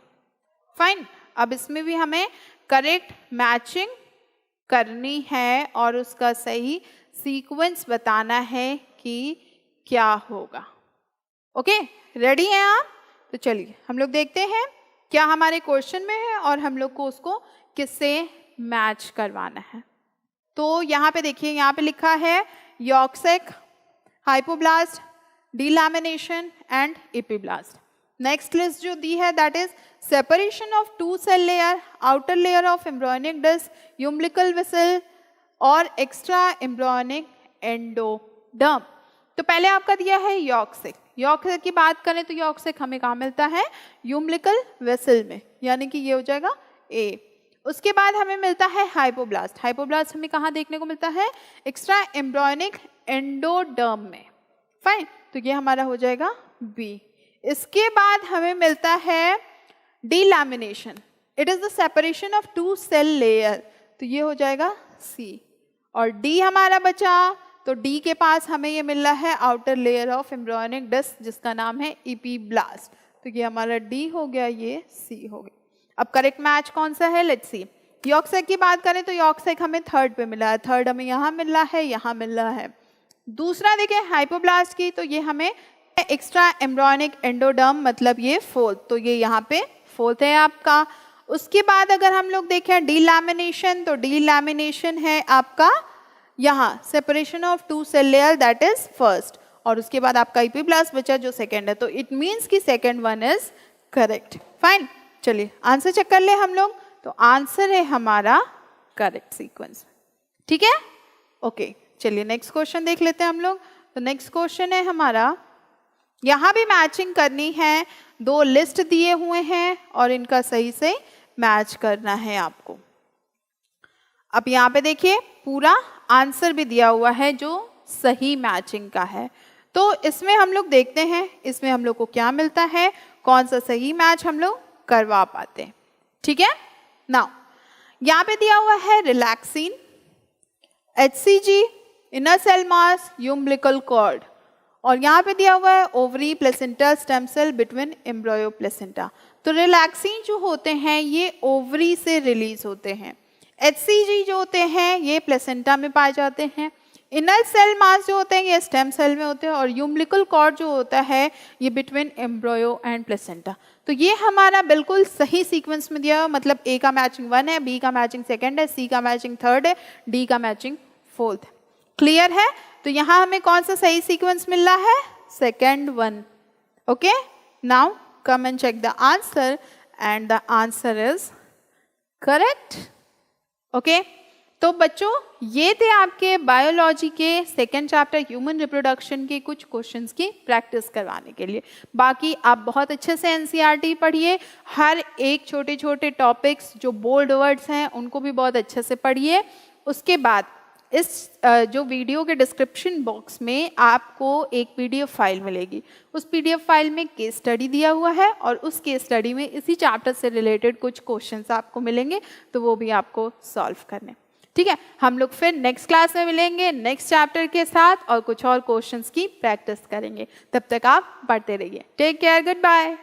Speaker 1: फाइन, अब इसमें भी हमें करेक्ट मैचिंग करनी है और उसका सही सीक्वेंस बताना है कि क्या होगा। ओके, रेडी हैं आप? तो चलिए हम लोग देखते हैं क्या हमारे क्वेश्चन में है और हम लोग को उसको किससे मैच करवाना है। तो यहाँ पे देखिए, यहाँ पे लिखा है yolk sac, hypoblast, delamination and epiblast. Next list जो दी है that is separation of two cell layer, outer layer of embryonic disc, umbilical vessel और एक्स्ट्रा एम्ब्रियोनिक एंडोडर्म। तो पहले आपका दिया है यॉक्सेक। यॉक्सेक की बात करें तो यॉक्सेक हमें कहाँ मिलता है, यूम्बिलिकल वेसल में, यानी कि ये हो जाएगा ए। उसके बाद हमें मिलता है हाइपोब्लास्ट। हाइपोब्लास्ट हमें कहाँ देखने को मिलता है, एक्स्ट्रा एम्ब्रियोनिक एंडोडर्म में। फाइन, तो ये हमारा हो जाएगा बी। इसके बाद हमें मिलता है delamination, it is the separation of two cell layer, तो ये हो जाएगा सी। और डी हमारा बचा, तो डी के पास हमें ये मिल रहा है outer layer of embryonic disc जिसका नाम है एपिब्लास्ट, तो ये हमारा डी हो गया, ये सी हो गया। अब करेक्ट मैच कौन सा है, लेट्स सी। यॉक्सेक की बात करें तो यॉक्सेक हमें थर्ड पे मिला है, थर्ड हमें यहाँ मिल रहा है, यहाँ मिल रहा है। दूसरा देखें हाइपोब्लास्ट की, तो ये हमें एक्स्ट्रा एम्ब्रियोनिक एंडोडर्म, मतलब ये फोर्थ, तो ये यहाँ पे फोर्थ है आपका। उसके बाद अगर हम लोग देखें डिलैमिनेशन, तो डिलैमिनेशन है आपका यहाँ separation of two cell layer that is first, और उसके बाद आपका एपिब्लास्ट बचा जो सेकेंड है, तो इट मीन्स कि second one is correct. Fine, चलिए आंसर चेक कर ले हम लोग। तो आंसर है हमारा करेक्ट सीक्वेंस। ठीक है, ओके, चलिए नेक्स्ट क्वेश्चन देख लेते हैं हम लोग। तो नेक्स्ट क्वेश्चन है हमारा, यहाँ भी मैचिंग करनी है, दो लिस्ट दिए हुए हैं और इनका सही से मैच करना है आपको। अब यहाँ पे देखिए पूरा आंसर भी दिया हुआ है जो सही मैचिंग का है। तो इसमें हम लोग देखते हैं इसमें हम लोग को क्या मिलता है, कौन सा सही मैच हम लोग करवा पाते हैं। ठीक है, नाउ यहाँ पे दिया हुआ है relaxin, HCG, inner cell mass, umbilical cord, और यहाँ पे दिया हुआ है ovary, placenta, stem cell between embryo placenta. तो रिलैक्सिन जो होते हैं ये ओवरी से रिलीज होते हैं। HCG जो होते हैं ये प्लेसेंटा में पाए जाते हैं। इनर सेल मास जो होते हैं ये स्टेम सेल में होते हैं। और यूम्बिलिकल कॉर्ड जो होता है ये बिटवीन एम्ब्रियो एंड प्लेसेंटा। तो ये हमारा बिल्कुल सही सीक्वेंस में दिया हुआ, मतलब A का मैचिंग 1 है, B का मैचिंग 2 है, C का मैचिंग 3 है, D का मैचिंग 4 है। क्लियर है? तो यहाँ हमें कौन सा सही सीक्वेंस मिल रहा है? Second one. Okay, now come and check the answer and the answer is correct. Okay, तो बच्चों ये थे आपके बायोलॉजी के सेकेंड चैप्टर ह्यूमन रिप्रोडक्शन के कुछ क्वेश्चंस की प्रैक्टिस करवाने के लिए। बाकी आप बहुत अच्छे से NCERT पढ़िए, हर एक छोटे छोटे टॉपिक्स जो बोल्ड वर्ड्स हैं उनको भी बहुत अच्छे से पढ़िए। उसके बाद इस जो वीडियो के डिस्क्रिप्शन बॉक्स में आपको एक PDF फाइल मिलेगी। उस PDF फाइल में केस स्टडी दिया हुआ है और उस केस स्टडी में इसी चैप्टर से रिलेटेड कुछ क्वेश्चंस आपको मिलेंगे, तो वो भी आपको सॉल्व करने। ठीक है, हम लोग फिर नेक्स्ट क्लास में मिलेंगे नेक्स्ट चैप्टर के साथ और कुछ और क्वेश्चंस की प्रैक्टिस करेंगे। तब तक आप पढ़ते रहिए। Take care, good bye.